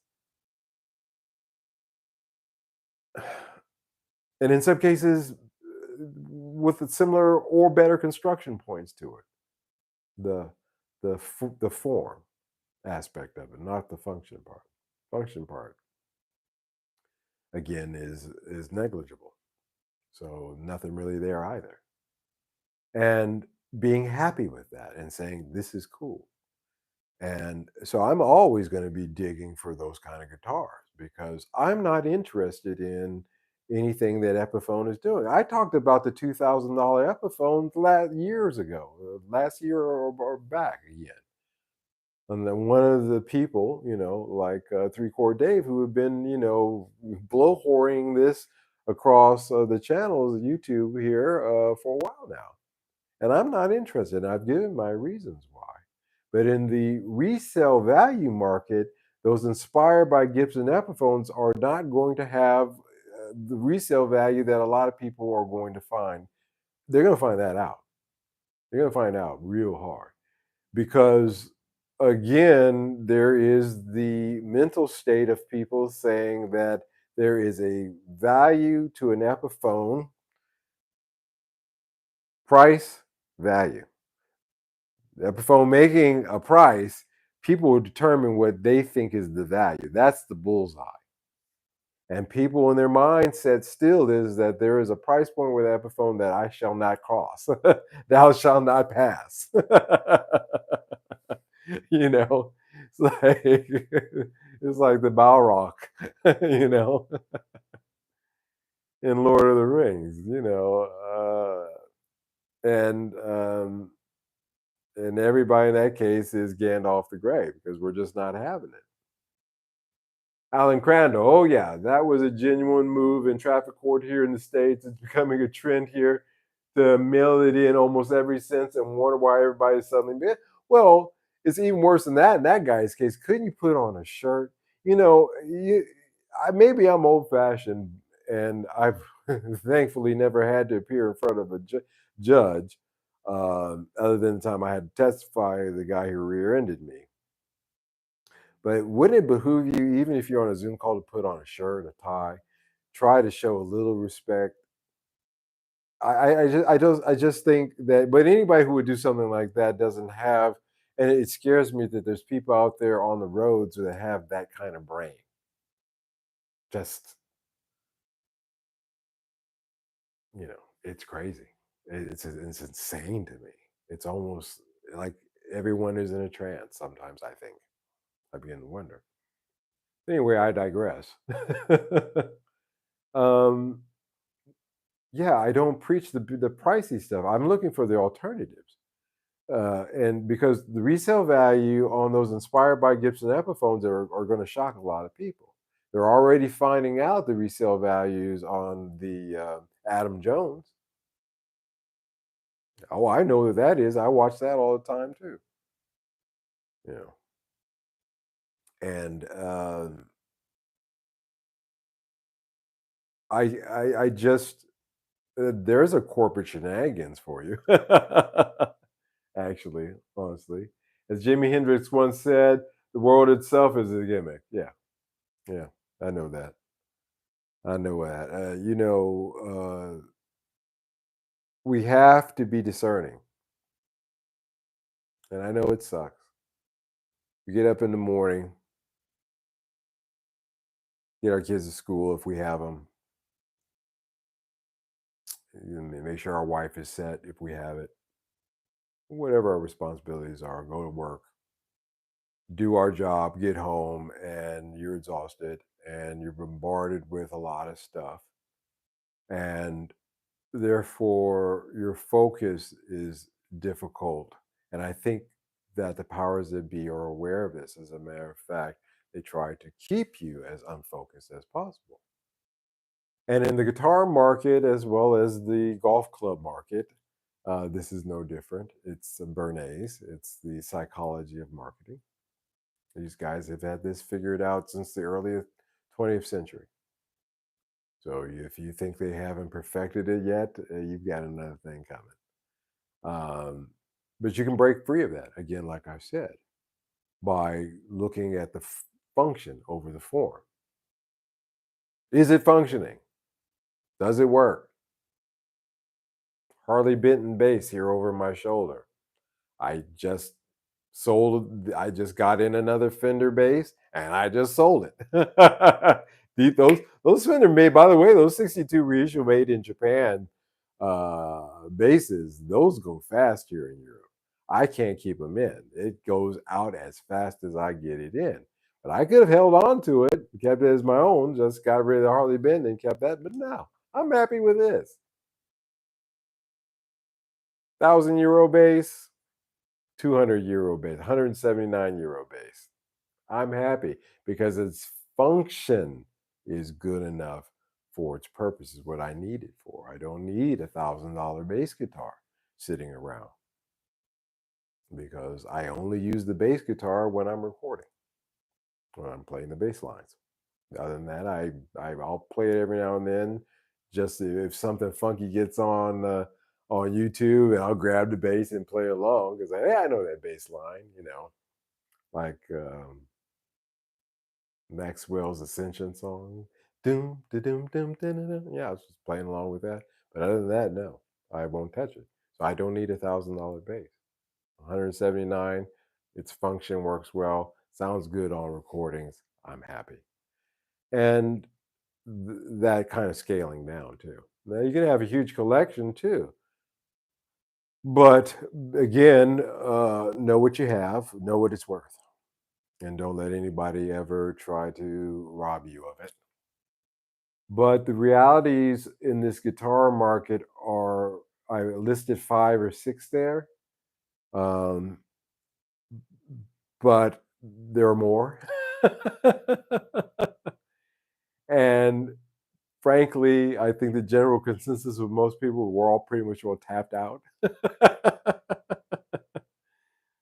And in some cases, with similar or better construction points to it. The the form aspect of it, not the function part. Function part again is negligible. So nothing really there either. And being happy with that and saying this is cool. And so I'm always going to be digging for those kind of guitars because I'm not interested in anything that Epiphone is doing. I talked about the $2,000 Epiphone years ago, last year or back again. And then one of the people, like Three Chord Dave, who have been, blowhoring this across the channels, YouTube here, for a while now. And I'm not interested. I've given my reasons why. But in the resale value market, those inspired by Gibson Epiphones are not going to have the resale value that a lot of people are going to find. They're going to find that out. They're going to find out real hard because, again, there is the mental state of people saying that there is a value to an Epiphone, price, value. The Epiphone making a price, people will determine what they think is the value. That's the bullseye. And people in their mindset still is that there is a price point with Epiphone that I shall not cross. Thou shalt not pass. It's like it's like the Balrog, you know, in Lord of the Rings, and everybody in that case is Gandalf the Grey because we're just not having it. Alan Crandall, oh yeah, that was a genuine move in traffic court here in the States. It's becoming a trend here to mail it in almost every cent and wonder why everybody's suddenly well, it's even worse than that in that guy's case. Couldn't you put on a shirt? Maybe I'm old fashioned and I've thankfully never had to appear in front of a judge, other than the time I had to testify the guy who rear-ended me. But wouldn't it behoove you, even if you're on a Zoom call, to put on a shirt, a tie, try to show a little respect? I just think that, but anybody who would do something like that doesn't have, and it scares me that there's people out there on the roads that have that kind of brain. Just, it's crazy. It's insane to me. It's almost like everyone is in a trance sometimes, I think. I begin to wonder. Anyway, I digress. um, yeah, I don't preach the pricey stuff. I'm looking for the alternatives. And because the resale value on those inspired by Gibson Epiphones are going to shock a lot of people. They're already finding out the resale values on the Adam Jones. Oh, I know who that is. I watch that all the time too. You know, and I just there's a corporate shenanigans for you. Actually, honestly, as Jimi Hendrix once said, the world itself is a gimmick. Yeah, yeah, I know that. I know that. We have to be discerning, and I know it sucks. We get up in the morning, get our kids to school if we have them, make sure our wife is set if we have it, whatever our responsibilities are, go to work, do our job, get home, and you're exhausted and you're bombarded with a lot of stuff. And therefore, your focus is difficult. And I think that the powers that be are aware of this. As a matter of fact, they try to keep you as unfocused as possible. And in the guitar market, as well as the golf club market, this is no different. It's a Bernays, it's the psychology of marketing. These guys have had this figured out since the early 20th century. So if you think they haven't perfected it yet, you've got another thing coming. But you can break free of that, again, like I said, by looking at the function over the form. Is it functioning? Does it work? Harley Benton bass here over my shoulder. I just I just got in another Fender bass and I just sold it. Those Fender made, by the way, those 62 reissue made in Japan basses, those go fast here in Europe. I can't keep them in. It goes out as fast as I get it in. But I could have held on to it, kept it as my own, just got rid of the Harley Benton and kept that. But now I'm happy with this. €1,000 bass, €200 bass, €179 bass. I'm happy because its function is good enough for its purposes, what I need it for. I don't need $1,000 bass guitar sitting around because I only use the bass guitar when I'm recording, when I'm playing the bass lines. Other than that, I'll play it every now and then, just if something funky gets on YouTube, and I'll grab the bass and play along because I know that bass line, like Maxwell's Ascension song. Doom, da doom, doom, da da da. Yeah, I was just playing along with that. But other than that, no, I won't touch it. So I don't need $1,000 bass. 179, its function works well, sounds good on recordings. I'm happy. And that kind of scaling down too. Now you can have a huge collection too. But again, know what you have, know what it's worth, and don't let anybody ever try to rob you of it. But the realities in this guitar market are, I listed five or six there, um, but there are more. And frankly, I think the general consensus with most people, we're all pretty much all tapped out.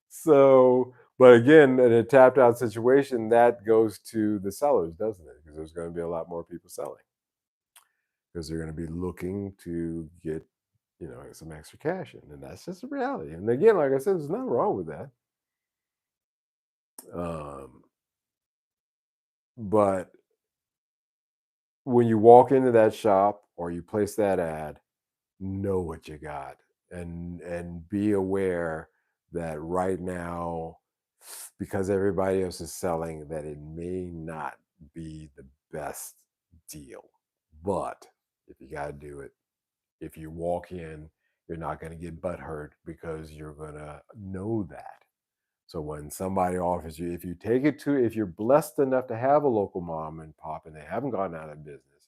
So, but again, in a tapped out situation, that goes to the sellers, doesn't it? Because there's going to be a lot more people selling because they're going to be looking to get, some extra cash in, and that's just a reality. And again, like I said, there's nothing wrong with that. Um, but when you walk into that shop or you place that ad, know what you got, and be aware that right now, because everybody else is selling, that it may not be the best deal. But if you got to do it, if you walk in, You're not going to get butt hurt because you're going to know that. So when somebody offers you, if you take it to, if you're blessed enough to have a local mom and pop and they haven't gone out of business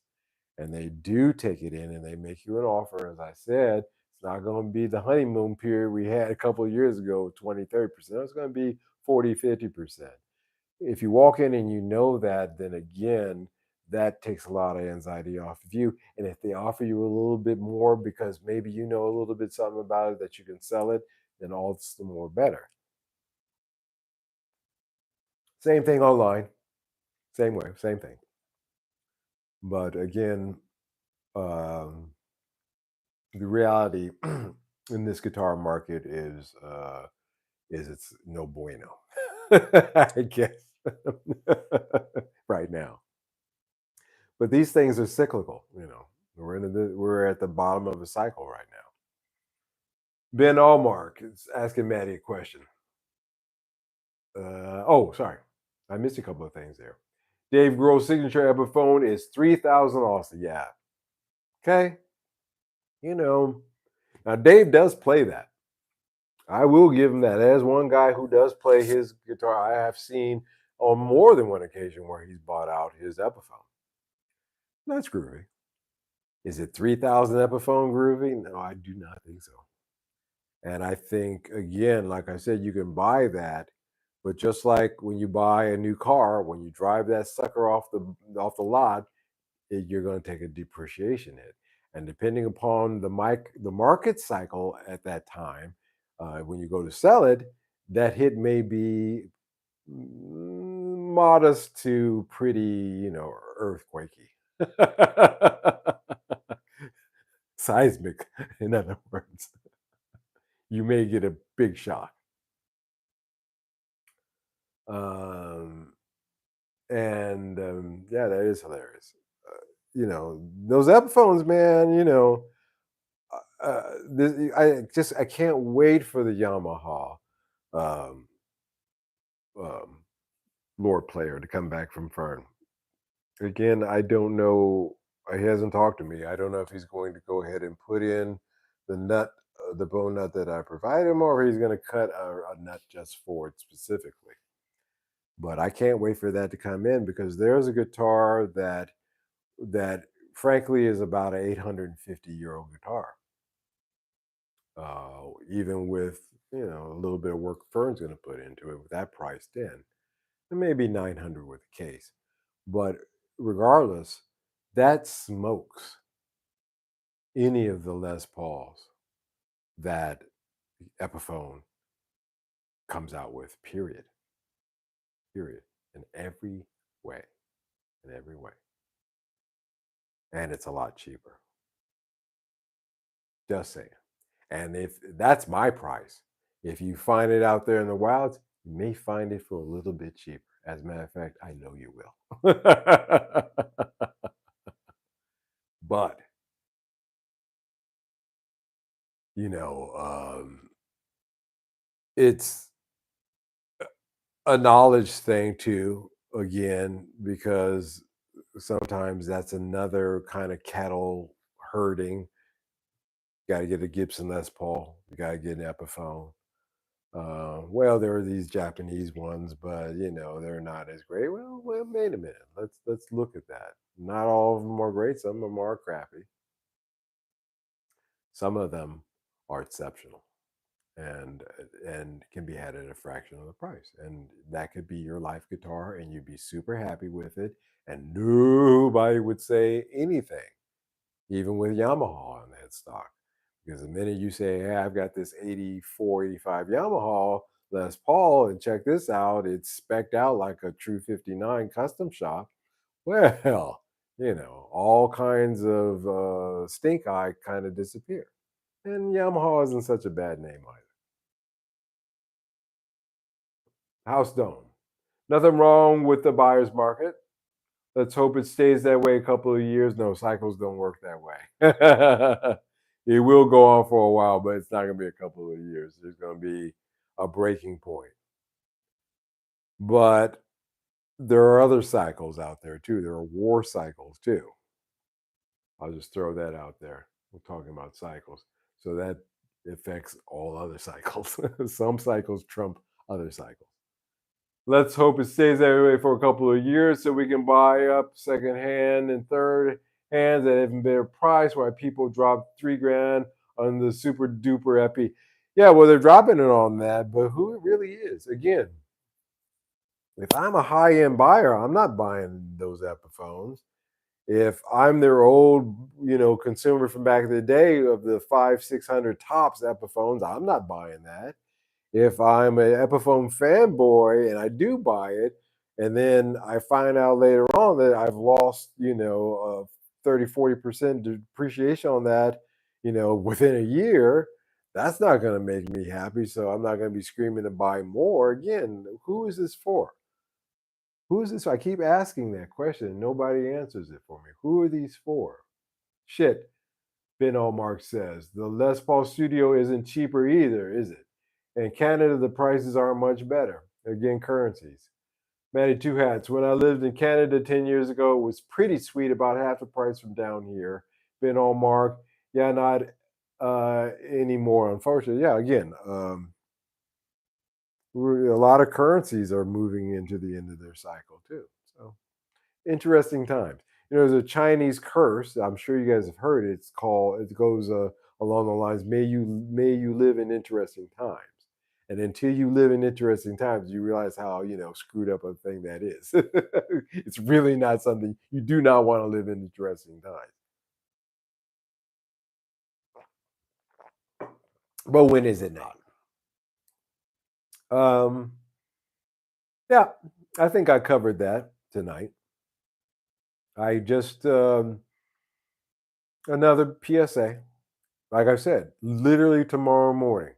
and they do take it in and they make you an offer, as I said, it's not going to be the honeymoon period we had a couple of years ago, 20, 30%. It's going to be 40, 50%. If you walk in and you know that, then again, that takes a lot of anxiety off of you. And if they offer you a little bit more because maybe you know a little bit something about it that you can sell it, then all the more better. Same thing online, same way, same thing. But again, um, the reality in this guitar market is it's no bueno. I guess right now. But these things are cyclical, you know. We're at the bottom of a cycle right now. Ben Allmark is asking Maddie a question. Sorry, I missed a couple of things there. Dave Grohl's signature Epiphone is 3,000 Aussie. Yeah. Okay. You know, now Dave does play that. I will give him that. As one guy who does play his guitar, I have seen on more than one occasion where he's bought out his Epiphone. That's groovy. Is it 3,000 Epiphone groovy? No, I do not think so. And I think, again, like I said, you can buy that, but just like when you buy a new car, when you drive that sucker off the lot, you're going to take a depreciation hit. And depending upon the market cycle at that time, when you go to sell it, that hit may be modest to pretty, earthquakey, seismic. In other words, you may get a big shock. Um, yeah, that is hilarious. Those Epiphones, man. I can't wait for the Yamaha um, um, Lord player to come back from Fern. Again, I don't know. He hasn't talked to me. I don't know if he's going to go ahead and put in the nut, the bone nut that I provide him, or he's going to cut a nut just for it specifically. But I can't wait for that to come in because there's a guitar that frankly is about an 850-year-old guitar. Even with a little bit of work Fern's going to put into it with that priced in, and maybe 900 with the case. But regardless, that smokes any of the Les Pauls that Epiphone comes out with. Period. Period. In every way. In every way. And it's a lot cheaper. Just saying. And if that's my price, if you find it out there in the wilds, you may find it for a little bit cheaper. As a matter of fact, I know you will. But, you know, it's a knowledge thing too, again, because sometimes that's another kind of cattle herding. Got to get a Gibson Les Paul. You got to get an Epiphone. Well, there are these Japanese ones, but they're not as great. Well, wait a minute. Let's look at that. Not all of them are great. Some of them are crappy. Some of them are exceptional, and can be had at a fraction of the price. And that could be your life guitar, and you'd be super happy with it, and nobody would say anything, even with Yamaha on that stock. Because the minute you say, hey, I've got this 84, 85 Yamaha Les Paul, and check this out, it's specced out like a true 59 custom shop. Well, all kinds of stink eye kind of disappear. And Yamaha isn't such a bad name either. House Dome. Nothing wrong with the buyer's market. Let's hope it stays that way a couple of years. No, cycles don't work that way. It will go on for a while, but it's not going to be a couple of years. There's going to be a breaking point. But there are other cycles out there too. There are war cycles too. I'll just throw that out there. We're talking about cycles. So It affects all other cycles. Some cycles trump other cycles. Let's hope it stays that way for a couple of years so we can buy up secondhand and third hands at even better price while people drop 3 grand on the super duper epi. Yeah, well, they're dropping it on that, but who it really is? Again, if I'm a high end buyer, I'm not buying those Epiphones. If I'm their old, consumer from back in the day of the 500, 600 tops Epiphones, I'm not buying that. If I'm an Epiphone fanboy and I do buy it, and then I find out later on that I've lost, 30, 40% depreciation on that, within a year, that's not going to make me happy. So I'm not going to be screaming to buy more. Again, who is this for? Who is this? I keep asking that question and nobody answers it for me. Who are these for? Shit, Ben Allmark says. The Les Paul Studio isn't cheaper either, is it? In Canada, the prices aren't much better. Again, currencies. Matty Two Hats. When I lived in Canada 10 years ago, it was pretty sweet, about half the price from down here. Ben Allmark. Yeah, not anymore, unfortunately. Yeah, again, a lot of currencies are moving into the end of their cycle too. So interesting times. There's a Chinese curse. I'm sure you guys have heard it. It's called. It goes along the lines: May you live in interesting times. And until you live in interesting times, you realize how screwed up a thing that is. It's really not something you do not want to live in interesting times. But when is it not? Um, yeah, I think I covered that tonight. I just another PSA. Like I said, literally tomorrow morning,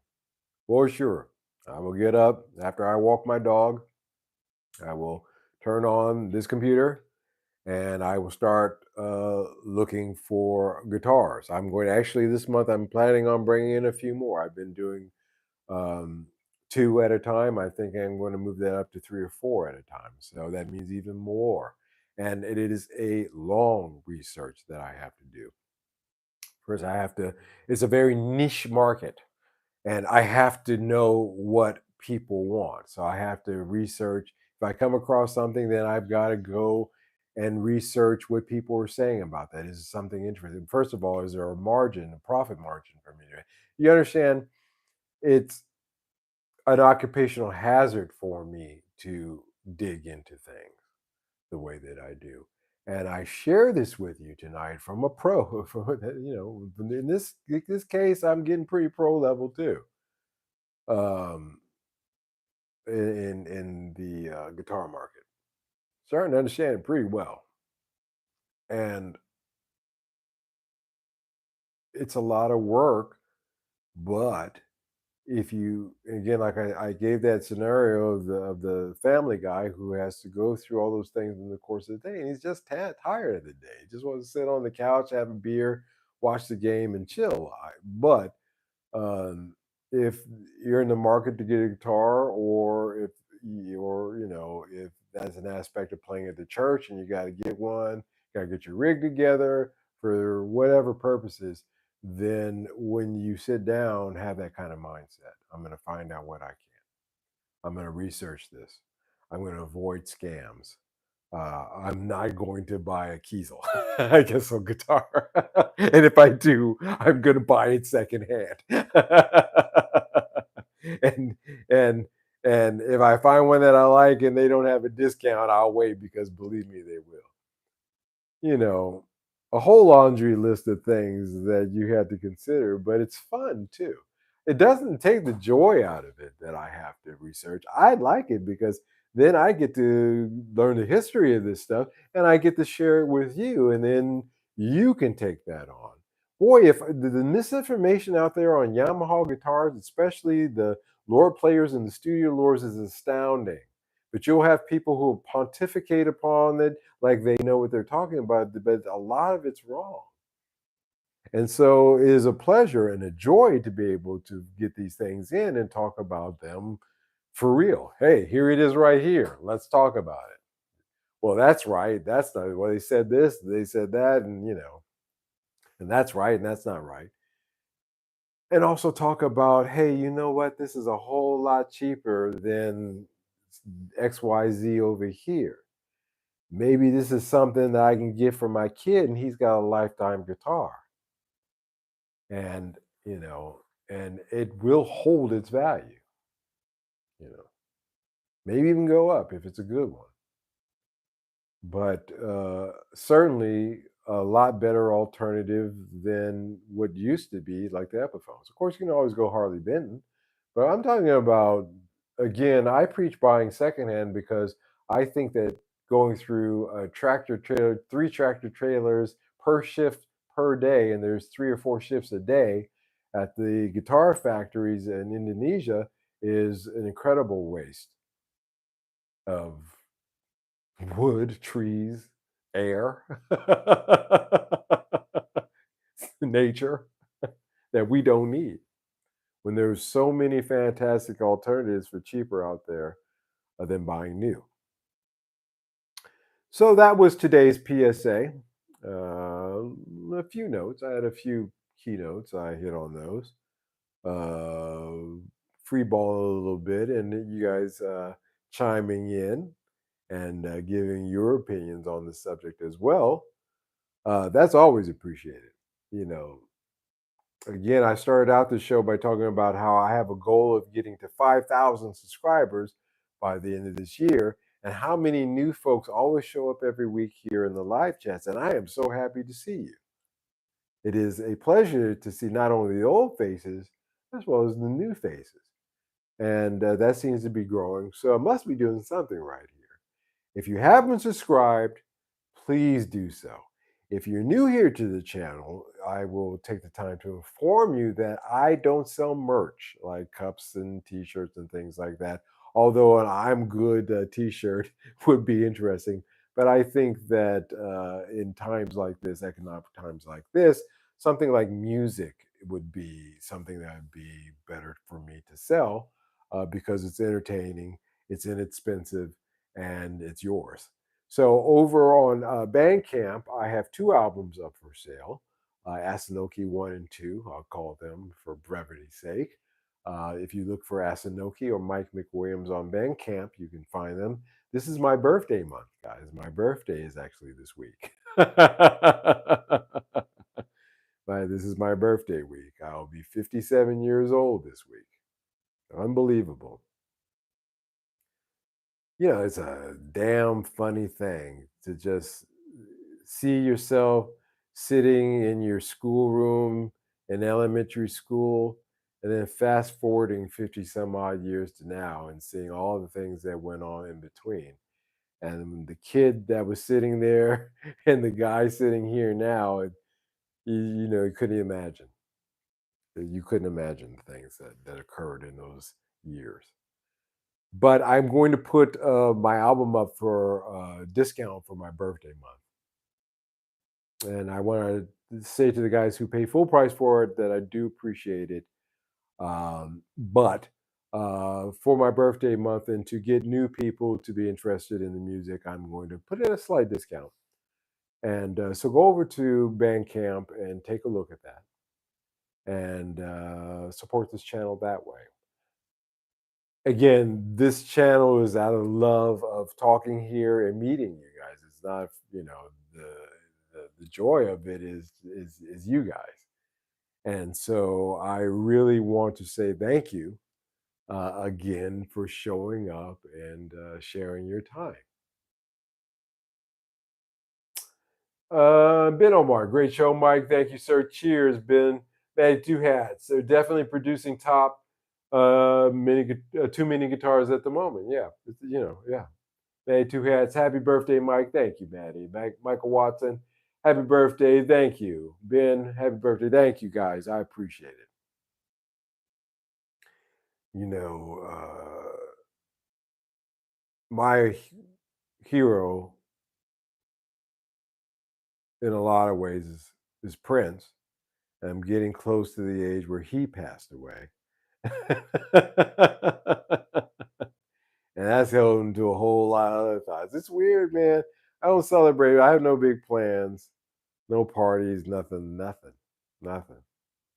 for sure, I will get up after I walk my dog. I will turn on this computer and I will start looking for guitars. I'm going to actually this month. I'm planning on bringing in a few more. I've been doing um, two at a time. I think I'm going to move that up to three or four at a time. So that means even more. And it is a long research that I have to do. First, I have to. It's a very niche market and I have to know what people want. So I have to research. If I come across something, then I've got to go and research what people are saying about that. Is it something interesting? First of all, is there a margin, a profit margin for me? You understand? It's an occupational hazard for me to dig into things the way that I do. And I share this with you tonight from a pro. In this case, I'm getting pretty pro level too. Um, in the guitar market. Starting to understand it pretty well, and it's a lot of work. But if you again, like I gave that scenario of the family guy who has to go through all those things in the course of the day, and he's just tired of the day. He just wants to sit on the couch, have a beer, watch the game, and chill. But Um, if you're in the market to get a guitar, or if if that's an aspect of playing at the church and you got to get one, got to get your rig together for whatever purposes, then when you sit down, have that kind of mindset. I'm going to find out what I can. I'm going to research this. I'm going to avoid scams. I'm not going to buy a Kiesel, I guess, on guitar. And if I do, I'm going to buy it secondhand. and and and if I find one that I like and they don't have a discount, I'll wait because believe me, they will. you know, a whole laundry list of things that you had to consider, but it's fun too. It doesn't take the joy out of it that I have to research. I like it because then I get to learn the history of this stuff and I get to share it with you, and then you can take that on. Boy, if the misinformation out there on Yamaha guitars, especially the lore players and the studio lures, is astounding. But you'll have people who pontificate upon it like they know what they're talking about, but a lot of it's wrong. And so it is a pleasure and a joy to be able to get these things in and talk about them for real. Hey, here it is right here. Let's talk about it. Well, that's right. That's not, well, they said this, they said that, and that's right and that's not right. and also talk about, hey, you know what? This is a whole lot cheaper than XYZ over here. Maybe this is something that I can get for my kid, and he's got a lifetime guitar. And, you know, and it will hold its value, you know, maybe even go up if it's a good one. But certainly a lot better alternative than what used to be like the Epiphones. Of course, you can always go Harley Benton, but I'm talking about, again, I preach buying secondhand because I think that going through a tractor trailer, three tractor trailers per shift per day, and there's 3 or 4 shifts a day at the guitar factories in Indonesia is an incredible waste of wood, trees, air, nature that we don't need when there's so many fantastic alternatives for cheaper out there than buying new. So that was today's PSA. A few notes. I had a few keynotes. I hit on those. Free ball a little bit, and you guys chiming in and giving your opinions on the subject as well. That's always appreciated. You know, again, I started out the show by talking about how I have a goal of getting to 5,000 subscribers by the end of this year, and how many new folks always show up every week here in the live chats. And I am so happy to see you. It is a pleasure to see not only the old faces as well as the new faces. And that seems to be growing. So I must be doing something right here. If you haven't subscribed, please do so. If you're new here to the channel, I will take the time to inform you that I don't sell merch like cups and t-shirts and things like that. Although an I'm good t-shirt would be interesting. But I think that in times like this, economic times like this, something like music would be something that would be better for me to sell because it's entertaining, it's inexpensive, and it's yours. So over on Bandcamp, I have 2 albums up for sale. Asanoki 1 and 2, I'll call them for brevity's sake. If you look for Asanoki or Mike McWilliams on Bandcamp, you can find them. This is my birthday month, guys. My birthday is actually this week. This is my birthday week. I'll be 57 years old this week. Unbelievable. You know, it's a damn funny thing to just see yourself sitting in your schoolroom in elementary school and then fast forwarding 50 some odd years to now and seeing all the things that went on in between. And the kid that was sitting there and the guy sitting here now, you know, you couldn't imagine. You couldn't imagine the things that occurred in those years. But I'm going to put my album up for discount for my birthday month. And I want to say to the guys who pay full price for it that I do appreciate it. But for my birthday month and to get new people to be interested in the music, I'm going to put in a slight discount. And so go over to Bandcamp and take a look at that and support this channel that way. Again, this channel is out of love of talking here and meeting you guys. It's not, you know, the joy of it is you guys. And so I really want to say thank you again for showing up and sharing your time. Ben Omar, great show, Mike. Thank you, sir. Cheers, Ben. Man, 2 hats. They're definitely producing top too many guitars at the moment. Yeah, you know, yeah. Maddie 2 hats. Happy birthday, Mike. Thank you, Maddie. Michael Watson. Happy birthday. Thank you. Ben, happy birthday. Thank you, guys. I appreciate it. You know, my hero in a lot of ways is Prince. And I'm getting close to the age where he passed away. And that's held into a whole lot of other thoughts. It's weird, man. I don't celebrate. I have no big plans, no parties, nothing, nothing, nothing,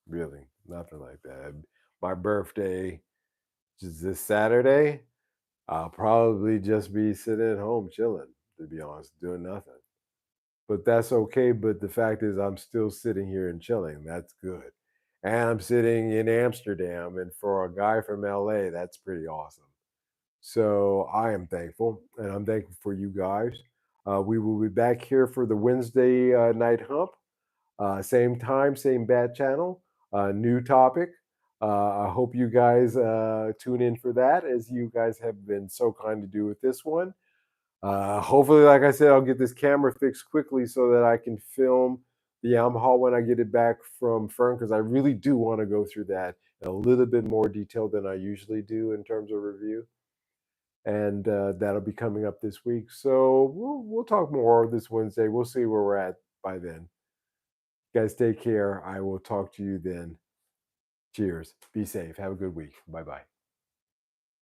really, Nothing like that. My birthday is this Saturday. I'll probably just be sitting at home chilling, to be honest, doing nothing. But that's okay. But the fact is, I'm still sitting here and chilling. That's good. And I'm sitting in Amsterdam. And for a guy from LA, that's pretty awesome. So I am thankful. And I'm thankful for you guys. We will be back here for the Wednesday night hump. Same time, same bad channel, new topic. I hope you guys tune in for that, as you guys have been so kind to do with this one. Hopefully, like I said, I'll get this camera fixed quickly so that I can film the Yamaha when I get it back from Fern, because I really do want to go through that in a little bit more detail than I usually do in terms of review. And that'll be coming up this week. So we'll talk more this Wednesday. We'll see where we're at by then. Guys, take care. I will talk to you then. Cheers. Be safe. Have a good week. Bye bye.